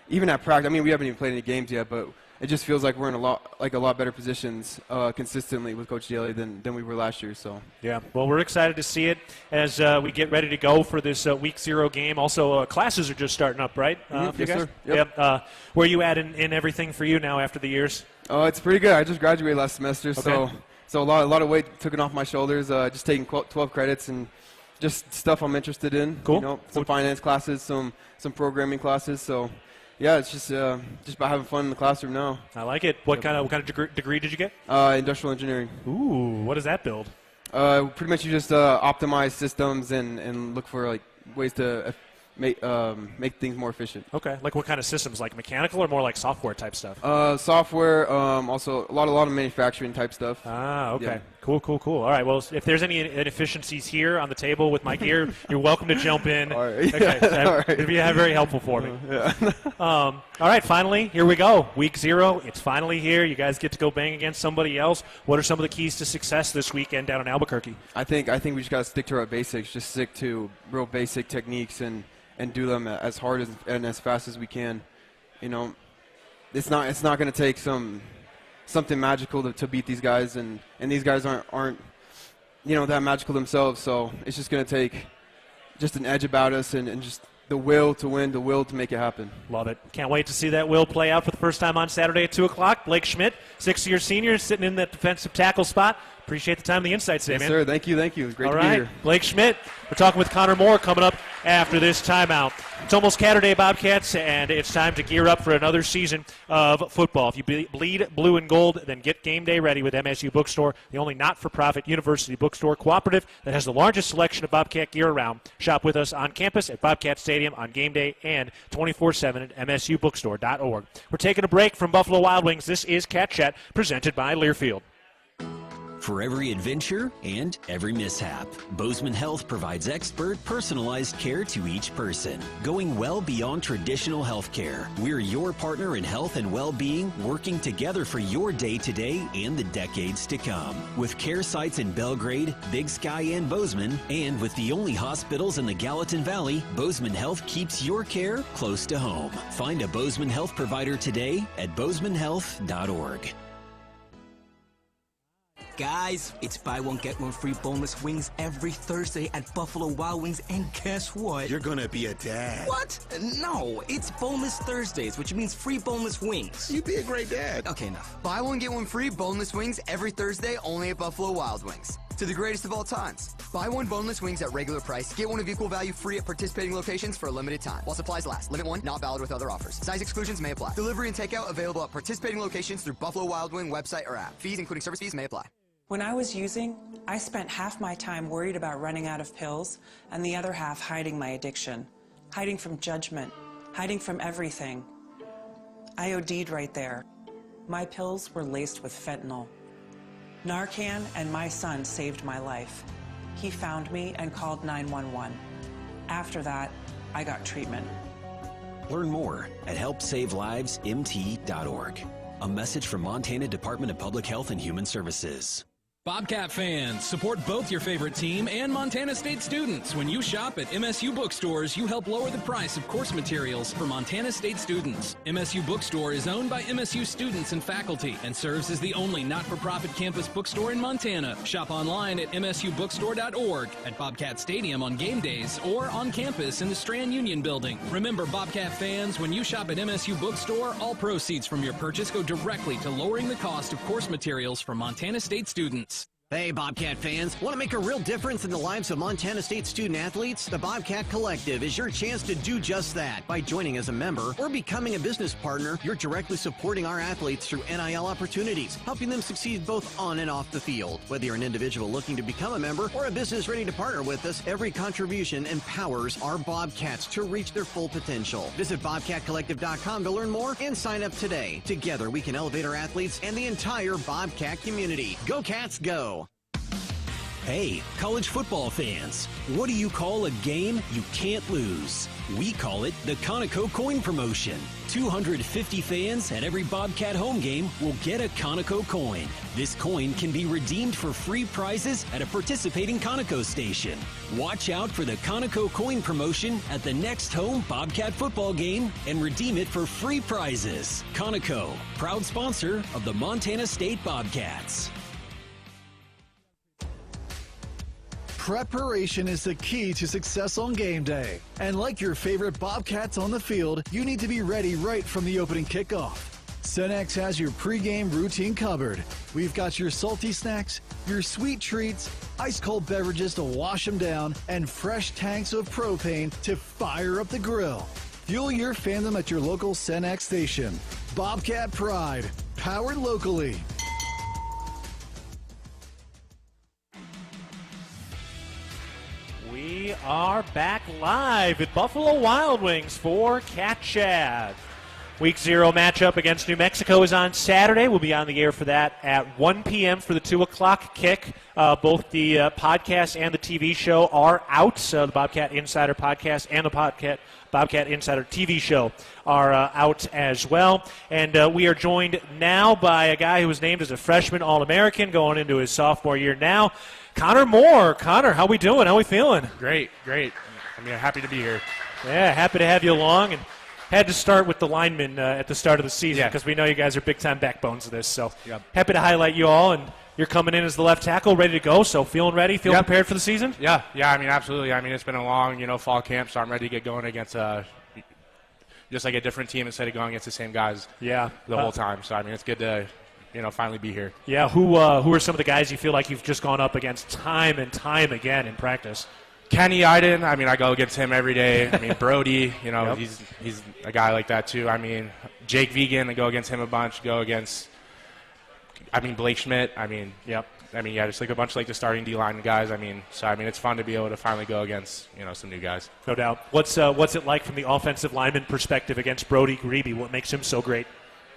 even at practice. I mean, we haven't even played any games yet, but it just feels like we're in a lot better positions consistently with Coach Daly than we were last year. So yeah, well, we're excited to see it as we get ready to go for this Week 0 game. Also, classes are just starting up, right? Yes, sir. Yep. Where are you at in everything for you now after the years? Oh, it's pretty good. I just graduated last semester, so a lot of weight taken off my shoulders. Just taking 12 credits and just stuff I'm interested in. Cool. You know, some finance classes, some programming classes. So, yeah, it's just about having fun in the classroom now. I like it. What kind of degree did you get? Industrial engineering. Ooh, what does that build? Pretty much you just optimize systems and look for like ways to make things more efficient. Okay. Like what kind of systems? Like mechanical or more like software type stuff? Software. Also a lot of manufacturing type stuff. Ah, okay. Yeah. Cool. All right. Well, if there's any inefficiencies here on the table with my gear, you're welcome to jump in. All right. Okay. All right. It'd be very helpful for me. Yeah. All right. Finally, here we go. Week 0. It's finally here. You guys get to go bang against somebody else. What are some of the keys to success this weekend down in Albuquerque? I think we just got to stick to our basics. Just stick to real basic techniques and do them as hard and as fast as we can. You know, it's not going to take something magical to beat these guys, and these guys aren't that magical themselves. So it's just going to take just an edge about us and just the will to win, the will to make it happen. Love it. Can't wait to see that will play out for the first time on Saturday at 2 o'clock. Blake Schmidt, 6-year senior, sitting in that defensive tackle spot. Appreciate the time and the insights today, yes, man. Sir. Thank you. It was great All to right. be here. Blake Schmidt. We're talking with Connor Moore coming up after this timeout. It's almost Saturday, Bobcats, and it's time to gear up for another season of football. If you bleed blue and gold, then get game day ready with MSU Bookstore, the only not-for-profit university bookstore cooperative that has the largest selection of Bobcat gear around. Shop with us on campus at Bobcat Stadium on game day and 24/7 at msubookstore.org. We're taking a break from Buffalo Wild Wings. This is Cat Chat, presented by Learfield. For every adventure and every mishap, Bozeman Health provides expert, personalized care to each person, going well beyond traditional health care. We're your partner in health and well-being, working together for your day-to-day and the decades to come. With care sites in Belgrade, Big Sky, and Bozeman, and with the only hospitals in the Gallatin Valley, Bozeman Health keeps your care close to home. Find a Bozeman Health provider today at bozemanhealth.org. Guys, it's buy one, get one free boneless wings every Thursday at Buffalo Wild Wings, and guess what? You're gonna be a dad. What? No, it's Boneless Thursdays, which means free boneless wings. You'd be a great dad. Okay, enough. Buy one, get one free boneless wings every Thursday only at Buffalo Wild Wings. To the greatest of all times. Buy one boneless wings at regular price. Get one of equal value free at participating locations for a limited time. While supplies last. Limit one, not valid with other offers. Size exclusions may apply. Delivery and takeout available at participating locations through Buffalo Wild Wing website or app. Fees, including service fees, may apply. When I was using, I spent half my time worried about running out of pills and the other half hiding my addiction, hiding from judgment, hiding from everything. I OD'd right there. My pills were laced with fentanyl. Narcan and my son saved my life. He found me and called 911. After that, I got treatment. Learn more at helpsavelivemt.org. A message from Montana Department of Public Health and Human Services. Bobcat fans, support both your favorite team and Montana State students. When you shop at MSU Bookstores, you help lower the price of course materials for Montana State students. MSU Bookstore is owned by MSU students and faculty and serves as the only not-for-profit campus bookstore in Montana. Shop online at msubookstore.org, at Bobcat Stadium on game days, or on campus in the Strand Union Building. Remember, Bobcat fans, when you shop at MSU Bookstore, all proceeds from your purchase go directly to lowering the cost of course materials for Montana State students. Hey, Bobcat fans. Want to make a real difference in the lives of Montana State student-athletes? The Bobcat Collective is your chance to do just that. By joining as a member or becoming a business partner, you're directly supporting our athletes through NIL opportunities, helping them succeed both on and off the field. Whether you're an individual looking to become a member or a business ready to partner with us, every contribution empowers our Bobcats to reach their full potential. Visit BobcatCollective.com to learn more and sign up today. Together, we can elevate our athletes and the entire Bobcat community. Go Cats, go! Hey, college football fans, what do you call a game you can't lose? We call it the Conoco Coin Promotion. 250 fans at every Bobcat home game will get a Conoco coin. This coin can be redeemed for free prizes at a participating Conoco station. Watch out for the Conoco Coin Promotion at the next home Bobcat football game and redeem it for free prizes. Conoco, proud sponsor of the Montana State Bobcats. Preparation is the key to success on game day. And like your favorite Bobcats on the field, you need to be ready right from the opening kickoff. Cenex has your pregame routine covered. We've got your salty snacks, your sweet treats, ice-cold beverages to wash them down, and fresh tanks of propane to fire up the grill. Fuel your fandom at your local Cenex station. Bobcat Pride, powered locally. We are back live at Buffalo Wild Wings for Cat Chat. Week 0 matchup against New Mexico is on Saturday. We'll be on the air for that at 1 p.m. for the 2 o'clock kick. Both the podcast and the TV show are out. The Bobcat Insider podcast and the Bobcat Insider TV show are out as well. And we are joined now by a guy who was named as a freshman All-American going into his sophomore year now, Connor Moore. Connor, how we doing? How we feeling? Great. I'm happy to be here. Yeah, happy to have you along, and had to start with the linemen at the start of the season because we know you guys are big-time backbones of this. So happy to highlight you all, and you're coming in as the left tackle, ready to go. So feeling ready, feeling prepared for the season? Yeah. I mean, absolutely. I mean, it's been a long, fall camp, so I'm ready to get going against just like a different team instead of going against the same guys the whole time. So, I mean, it's good to, finally be here. Yeah, who are some of the guys you feel like you've just gone up against time and time again in practice? Kenny Iden, I mean, I go against him every day. I mean, Brody, he's a guy like that too. I mean, Jake Vigen, I go against him a bunch. Go against, Blake Schmidt. Just like a bunch of like the starting D-line guys. It's fun to be able to finally go against, some new guys. No doubt. What's it like from the offensive lineman perspective against Brody Grebe? What makes him so great?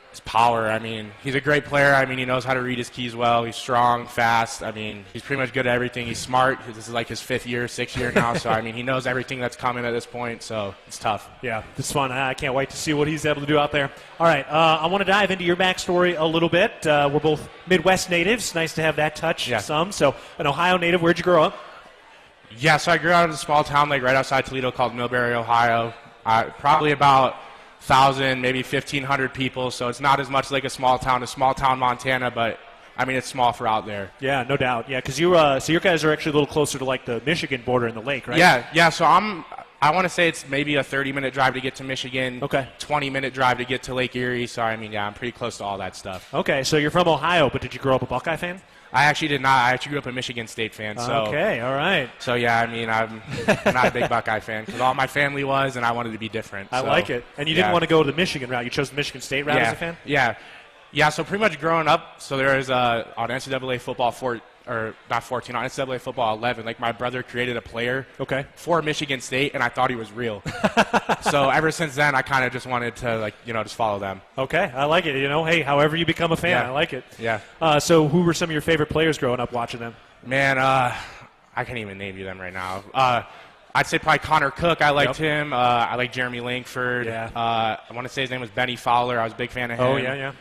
His power. I mean, he's a great player. I mean, he knows how to read his keys well. He's strong, fast. I mean, he's pretty much good at everything. He's smart. This is like his 6th year now. So, he knows everything that's coming at this point. So, it's tough. Yeah, it's fun. I can't wait to see what he's able to do out there. All right, I want to dive into your backstory a little bit. We're both Midwest natives. Nice to have that touch some. So, an Ohio native. Where'd you grow up? Yeah, so I grew up in a small town like right outside Toledo called Millbury, Ohio. Probably about 1,000, maybe 1,500 people, so it's not as much like a small town Montana, but it's small for out there. Yeah, no doubt. Yeah, because you your guys are actually a little closer to like the Michigan border and the lake, right? Yeah. So I want to say it's maybe a 30-minute drive to get to Michigan. Okay. 20-minute drive to get to Lake Erie. So I'm pretty close to all that stuff. Okay, so you're from Ohio, but did you grow up a Buckeye fan? I actually did not. I actually grew up a Michigan State fan. So, okay, all right. So, I'm not a big Buckeye fan because all my family was, and I wanted to be different. I like it. And you didn't want to go the Michigan route. You chose the Michigan State route as a fan? Yeah, so pretty much growing up, so there was on NCAA football on NCAA football 11, like my brother created a player for Michigan State, and I thought he was real. So ever since then, I kind of just wanted to just follow them. Okay, I like it. Hey, however you become a fan, I like it. Yeah. So who were some of your favorite players growing up watching them? Man, I can't even name you them right now. I'd say probably Connor Cook. I liked him. I like Jeremy Langford. Yeah. I want to say his name was Benny Fowler. I was a big fan of him. Oh, yeah.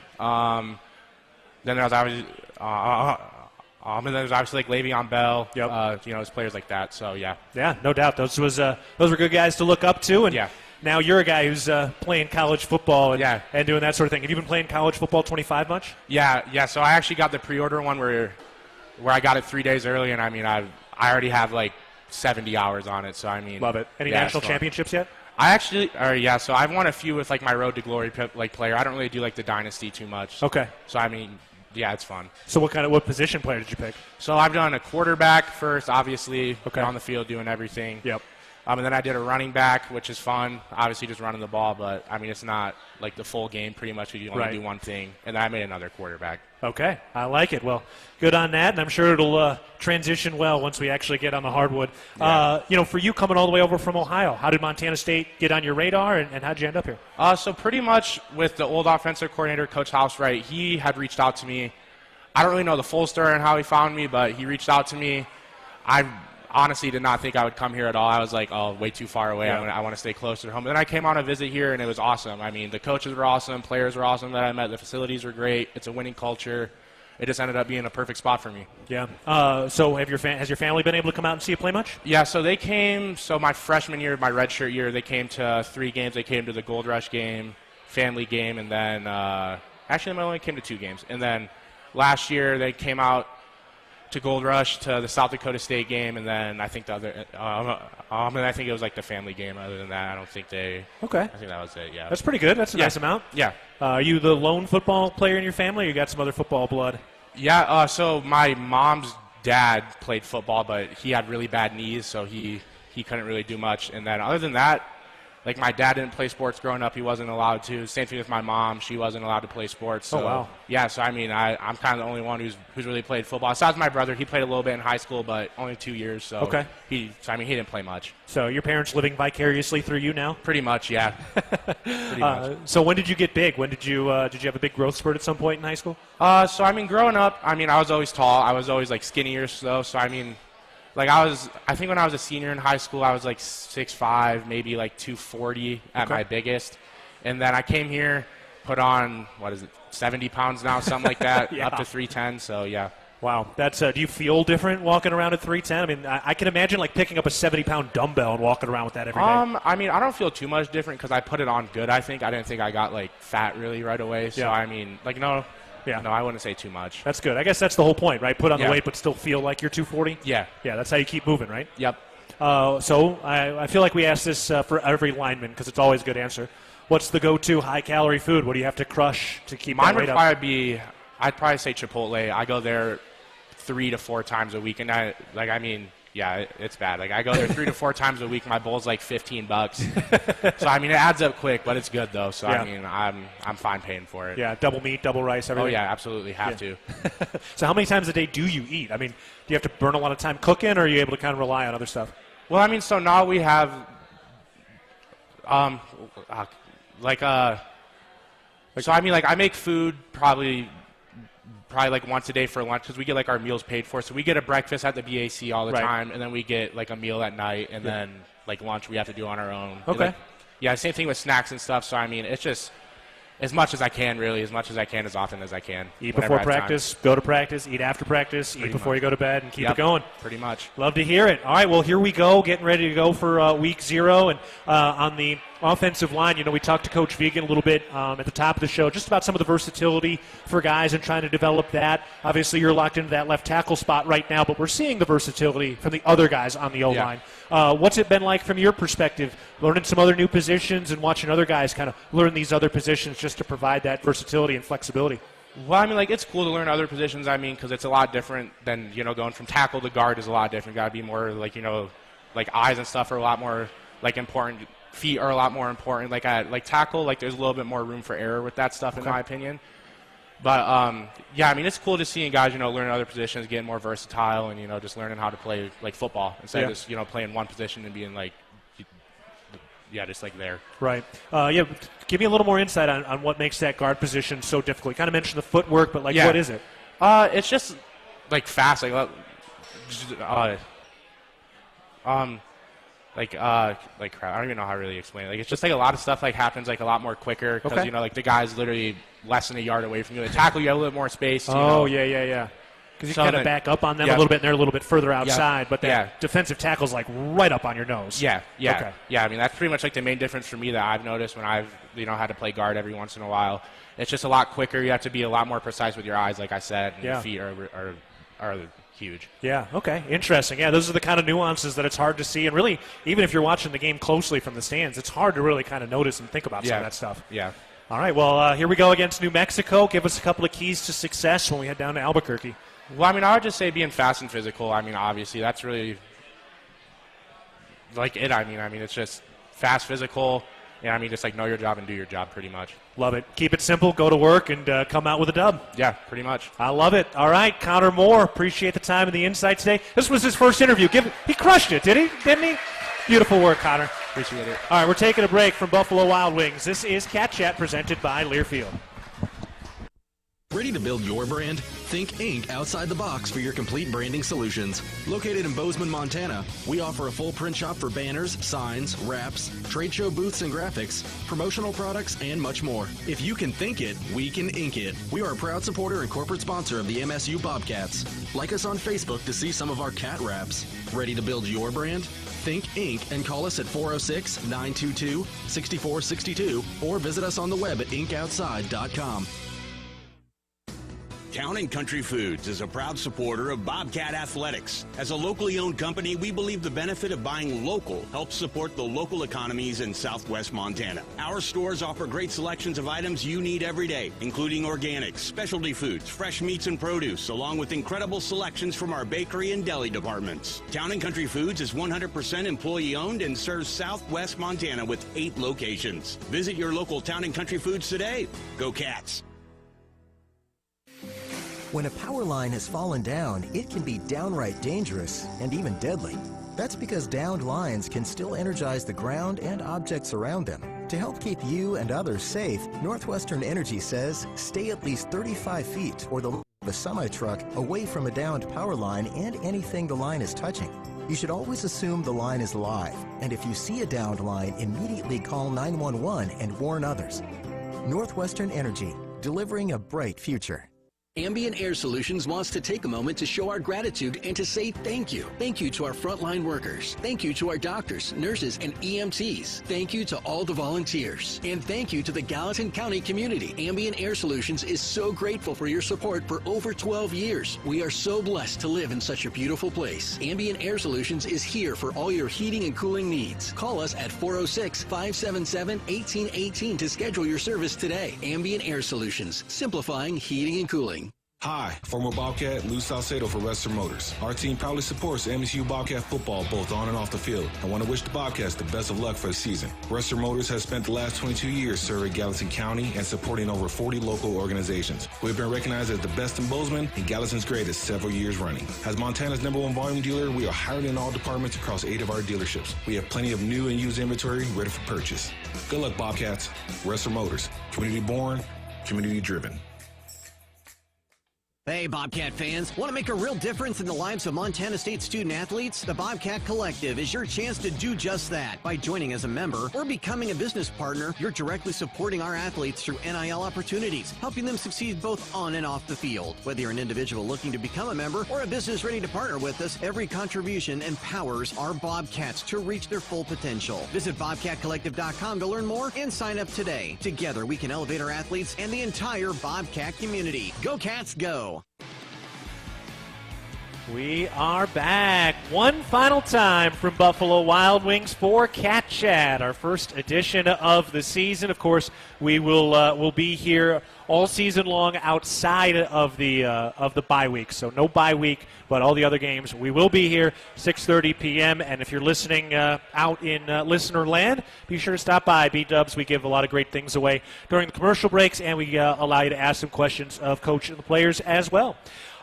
Then there was obviously and then there's obviously like Le'Veon Bell. There's players like that. So yeah. Yeah, no doubt. Those were good guys to look up to. And now you're a guy who's playing college football and doing that sort of thing. Have you been playing college football 25 much? Yeah. So I actually got the pre-order one where I got it 3 days early, and I already have like 70 hours on it. So love it. Any national championships yet? I actually, so I've won a few with like my Road to Glory player. I don't really do like the Dynasty too much. Okay. So yeah, it's fun. So what position player did you pick? So I've done a quarterback first, obviously, on the field doing everything. Yep. And then I did a running back, which is fun, obviously just running the ball, but it's not like the full game pretty much. You only do one thing. And then I made another quarterback. Okay, I like it. Well, good on that, and I'm sure it'll transition well once we actually get on the hardwood. Yeah. For you coming all the way over from Ohio, how did Montana State get on your radar, and how'd you end up here? So pretty much with the old offensive coordinator, Coach Housewright, he had reached out to me. I don't really know the full story on how he found me, but he reached out to me. I honestly did not think I would come here at all. I was like, way too far away. Yeah. I want to stay closer to home. But then I came on a visit here, and it was awesome. The coaches were awesome. Players were awesome that I met. The facilities were great. It's a winning culture. It just ended up being a perfect spot for me. Yeah. So has your family been able to come out and see you play much? Yeah, so they came. So my freshman year, my redshirt year, they came to 3 games. They came to the Gold Rush game, family game, and then actually they only came to 2 games. And then last year they came out to Gold Rush, to the South Dakota State game, and then I think the other, I think it was like the family game. Other than that, I don't think they. Okay. I think that was it. Yeah. That's pretty good. That's a nice amount. Yeah. Are you the lone football player in your family, or you got some other football blood? Yeah. So my mom's dad played football, but he had really bad knees, so he couldn't really do much. And then other than that, like my dad didn't play sports growing up. He wasn't allowed to. Same thing with my mom. She wasn't allowed to play sports. So, oh, wow. Yeah, so I'm kind of the only one who's really played football. Besides my brother, he played a little bit in high school, but only 2 years. So okay. He didn't play much. So your parents living vicariously through you now? Pretty much, yeah. Pretty much. So when did you get big? When did you have a big growth spurt at some point in high school? Growing up, I was always tall. I was always like skinnier, so I think when I was a senior in high school, I was like 6'5", maybe like 240 at my biggest. And then I came here, put on, 70 pounds now, something like that, up to 310. So, yeah. Wow. That's do you feel different walking around at 310? I mean, I can imagine like picking up a 70-pound dumbbell and walking around with that every day. I mean, I don't feel too much different because I put it on good, I think. I didn't think I got, like, fat really right away. So, I mean, like, no, I wouldn't say too much. That's good. I guess that's the whole point, right? Put on the weight but still feel like you're 240? Yeah. Yeah, that's how you keep moving, right? Yep. So I feel like we ask this for every lineman because it's always a good answer. What's the go-to high-calorie food? What do you have to crush to keep that weight up? Mine would probably be, I'd probably say Chipotle. I go there 3 to 4 times a week, and it's bad. Like, I go there 3 to 4 times a week. My bowl's like $15. So, I mean, it adds up quick, but it's good, though. So, I mean, I'm fine paying for it. Yeah, double meat, double rice, everything? Oh, yeah, absolutely. Have to. So how many times a day do you eat? I mean, do you have to burn a lot of time cooking, or are you able to kind of rely on other stuff? Well, I mean, so now we have, I make food probably like once a day for lunch because we get like our meals paid for. So we get a breakfast at the BAC all the time, and then we get like a meal at night, and then like lunch we have to do on our own. Okay. Same thing with snacks and stuff. So I mean, it's just as much as I can, really, as much as I can, as often as I can. Eat before practice, go to practice, eat after practice, eat before you go to bed, and keep it going. Pretty much. Love to hear it. All right, well, here we go, getting ready to go for week 0. And on the offensive line, we talked to Coach Vigen a little bit at the top of the show just about some of the versatility for guys and trying to develop that. Obviously, you're locked into that left tackle spot right now, but we're seeing the versatility from the other guys on the O-line. What's it been like from your perspective, learning some other new positions and watching other guys kind of learn these other positions just to provide that versatility and flexibility? Well, I mean, like, it's cool to learn other positions, because it's a lot different than, going from tackle to guard is a lot different. Got to be more, like, like eyes and stuff are a lot more, like, important. Feet are a lot more important. Like, at tackle, like, there's a little bit more room for error with that stuff, in my opinion. But, it's cool to see guys, learning other positions, getting more versatile, and, just learning how to play, like, football instead of just, playing one position and being, like, just like there. Right. Give me a little more insight on what makes that guard position so difficult. You kind of mentioned the footwork, but, what is it? It's just, like, fast. Like, crap, I don't even know how to really explain it. Like, it's just, like, a lot of stuff, like, happens, like, a lot more quicker because, like, the guy's literally less than a yard away from you. The tackle, you have a little bit more space. Because you kind of back up on them a little bit, and they're a little bit further outside, but that defensive tackle's like right up on your nose. Okay. I mean, that's pretty much like the main difference for me that I've noticed when I've had to play guard every once in a while. It's just a lot quicker. You have to be a lot more precise with your eyes, like I said, and your feet are huge. Yeah, okay. Interesting. Yeah, those are the kind of nuances that it's hard to see, and really, even if you're watching the game closely from the stands, it's hard to really kind of notice and think about some of that stuff. Yeah. All right, well, here we go against New Mexico. Give us a couple of keys to success when we head down to Albuquerque. Well, I mean, I would just say being fast and physical. I mean, obviously, that's really like it. I mean, it's just fast, physical, and just like know your job and do your job pretty much. Love it. Keep it simple, go to work, and come out with a dub. Yeah, pretty much. I love it. All right, Connor Moore, appreciate the time and the insight today. This was his first interview. He crushed it, didn't he? Beautiful work, Connor. Appreciate it. All right, we're taking a break from Buffalo Wild Wings. This is Cat Chat presented by Learfield. Ready to build your brand? Think Inc. outside the box for your complete branding solutions. Located in Bozeman, Montana, we offer a full print shop for banners, signs, wraps, trade show booths and graphics, promotional products, and much more. If you can think it, we can ink it. We are a proud supporter and corporate sponsor of the MSU Bobcats. Like us on Facebook to see some of our cat wraps. Ready to build your brand? Think Inc. and call us at 406-922-6462 or visit us on the web at inkoutside.com. Town & Country Foods is a proud supporter of Bobcat Athletics. As a locally owned company, we believe the benefit of buying local helps support the local economies in southwest Montana. Our stores offer great selections of items you need every day, including organics, specialty foods, fresh meats and produce, along with incredible selections from our bakery and deli departments. Town & Country Foods is 100% employee-owned and serves southwest Montana with 8 locations. Visit your local Town & Country Foods today. Go Cats! When a power line has fallen down, it can be downright dangerous and even deadly. That's because downed lines can still energize the ground and objects around them. To help keep you and others safe, Northwestern Energy says stay at least 35 feet or the of a semi-truck away from a downed power line and anything the line is touching. You should always assume the line is live, and if you see a downed line, immediately call 911 and warn others. Northwestern Energy, delivering a bright future. Ambient Air Solutions wants to take a moment to show our gratitude and to say thank you. Thank you to our frontline workers. Thank you to our doctors, nurses, and EMTs. Thank you to all the volunteers. And thank you to the Gallatin County community. Ambient Air Solutions is so grateful for your support for over 12 years. We are so blessed to live in such a beautiful place. Ambient Air Solutions is here for all your heating and cooling needs. Call us at 406-577-1818 to schedule your service today. Ambient Air Solutions, simplifying heating and cooling. Hi, former Bobcat Lou Salcedo for Western Motors. Our team proudly supports MSU Bobcat football both on and off the field. I want to wish the Bobcats the best of luck for the season. Western Motors has spent the last 22 years serving Gallatin County and supporting over 40 local organizations. We've been recognized as the best in Bozeman and Gallatin's greatest several years running. As Montana's #1 volume dealer, we are hired in all departments across 8 of our dealerships. We have plenty of new and used inventory ready for purchase. Good luck, Bobcats. Western Motors. Community born, community driven. Hey, Bobcat fans. Want to make a real difference in the lives of Montana State student-athletes? The Bobcat Collective is your chance to do just that. By joining as a member or becoming a business partner, you're directly supporting our athletes through NIL opportunities, helping them succeed both on and off the field. Whether you're an individual looking to become a member or a business ready to partner with us, every contribution empowers our Bobcats to reach their full potential. Visit BobcatCollective.com to learn more and sign up today. Together, we can elevate our athletes and the entire Bobcat community. Go Cats, go! We are back one final time from Buffalo Wild Wings for Cat Chat, our first edition of the season. Of course, we will be here all season long outside of the bye week. So no bye week, but all the other games we will be here 6:30 p.m. And if you're listening out in listener land, be sure to stop by B-Dubs. We give a lot of great things away during the commercial breaks, and we allow you to ask some questions of Coach and the players as well.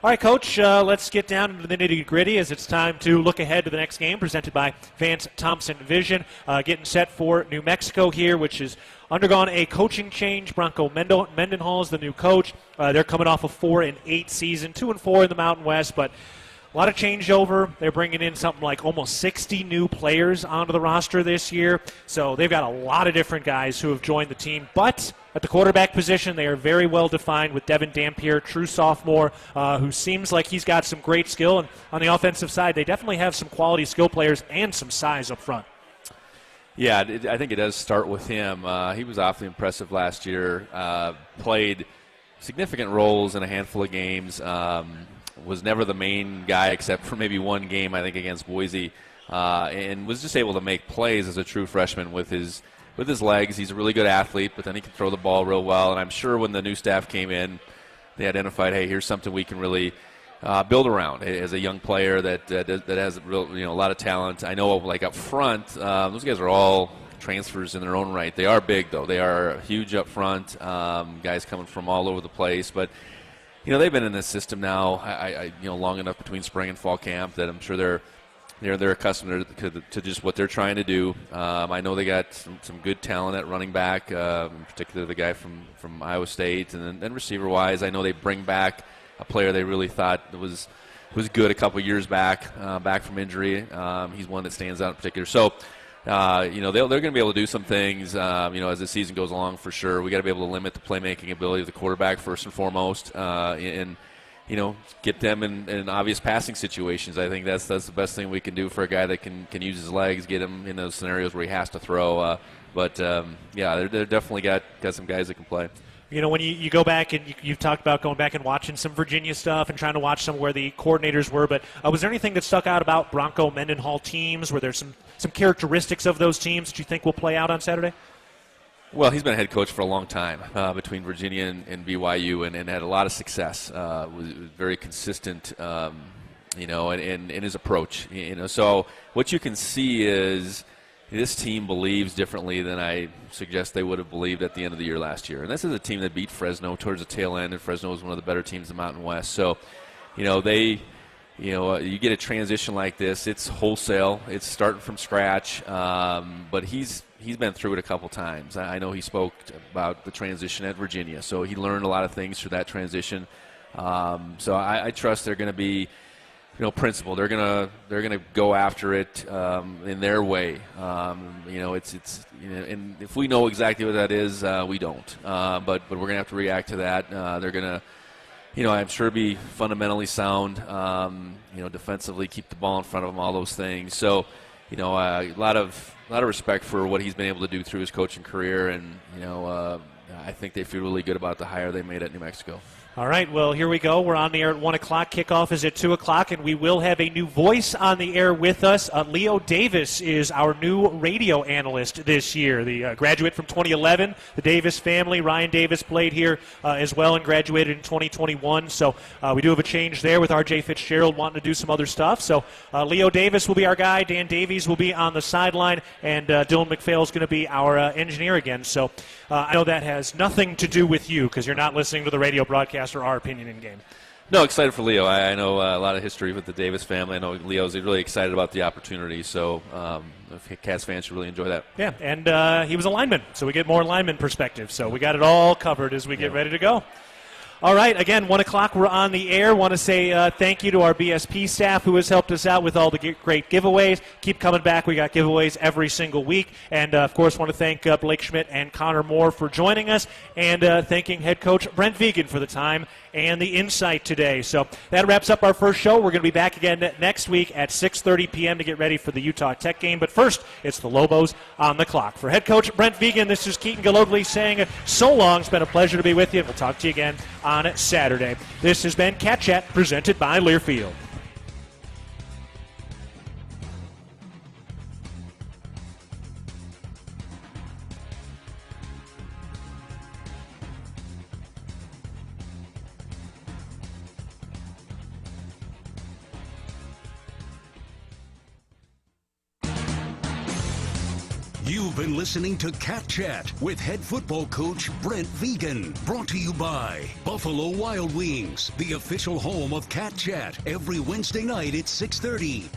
All right, Coach, let's get down into the nitty-gritty as it's time to look ahead to the next game presented by Vance Thompson Vision. Getting set for New Mexico here, which has undergone a coaching change. Bronco Mendenhall is the new coach. They're coming off a 4-8 season, 2-4 in the Mountain West, but a lot of changeover. They're bringing in something like almost 60 new players onto the roster this year. So they've got a lot of different guys who have joined the team. But at the quarterback position, they are very well defined with Devin Dampier, true sophomore, who seems like he's got some great skill. And on the offensive side, they definitely have some quality skill players and some size up front. Yeah, I think it does start with him. He was awfully impressive last year. Played significant roles in a handful of games. Was never the main guy except for maybe one game, I think, against Boise, and was just able to make plays as a true freshman with his legs. He's a really good athlete, but then he can throw the ball real well. And I'm sure when the new staff came in, they identified, hey, here's something we can really build around as a young player that has a lot of talent. I know, like up front, those guys are all transfers in their own right. They are big, though. They are huge up front. Guys coming from all over the place, but they've been in this system now, long enough between spring and fall camp that I'm sure they're accustomed to just what they're trying to do. I know they got some good talent at running back, in particular the guy from Iowa State, and then receiver-wise, I know they bring back a player they really thought was good a couple years back from injury. He's one that stands out in particular. So. They're going to be able to do some things, as the season goes along for sure. We got to be able to limit the playmaking ability of the quarterback first and foremost, and get them in obvious passing situations. I think that's the best thing we can do for a guy that can use his legs, get him in those scenarios where he has to throw. They're definitely got some guys that can play. When you go back and you've talked about going back and watching some Virginia stuff and trying to watch some where the coordinators were, but was there anything that stuck out about Bronco Mendenhall teams? Were there some characteristics of those teams that you think will play out on Saturday? Well, he's been a head coach for a long time between Virginia and BYU and had a lot of success. Was very consistent, in his approach. So what you can see is this team believes differently than I suggest they would have believed at the end of the year last year. And this is a team that beat Fresno towards the tail end, and Fresno was one of the better teams in the Mountain West. So, you get a transition like this, it's wholesale, it's starting from scratch, but he's been through it a couple times. I know he spoke about the transition at Virginia, so he learned a lot of things through that transition. So I trust they're going to be principled. They're gonna go after it in their way. And if we know exactly what that is, we don't. But we're gonna have to react to that. They're gonna, I'm sure be fundamentally sound, defensively, keep the ball in front of him, all those things. So, a lot of respect for what he's been able to do through his coaching career, and, I think they feel really good about the hire they made at New Mexico. All right, well, here we go. We're on the air at 1 o'clock. Kickoff is at 2 o'clock, and we will have a new voice on the air with us. Leo Davis is our new radio analyst this year, the graduate from 2011. The Davis family, Ryan Davis, played here as well and graduated in 2021. So we do have a change there with R.J. Fitzgerald wanting to do some other stuff. So Leo Davis will be our guy. Dan Davies will be on the sideline, and Dylan McPhail is going to be our engineer again. So I know that has nothing to do with you because you're not listening to the radio broadcast or our opinion in game. No, excited for Leo. I know a lot of history with the Davis family. I know Leo's really excited about the opportunity, so Cats fans should really enjoy that. Yeah, and he was a lineman, so we get more lineman perspective. So we got it all covered as we get ready to go. All right, again, 1 o'clock, we're on the air. Want to say thank you to our BSP staff who has helped us out with all the great giveaways. Keep coming back. We got giveaways every single week. And, of course, want to thank Blake Schmidt and Connor Moore for joining us, and thanking head coach Brent Vigen for the time and the insight today. So that wraps up our first show. We're going to be back again next week at 6:30 p.m. to get ready for the Utah Tech game. But first, it's the Lobos on the clock. For head coach Brent Vigen, this is Keaton Gillogly saying so long. It's been a pleasure to be with you. We'll talk to you again on Saturday. This has been Cat Chat presented by Learfield. You've been listening to Cat Chat with head football coach Brent Vigen. Brought to you by Buffalo Wild Wings, the official home of Cat Chat, every Wednesday night at 6:30.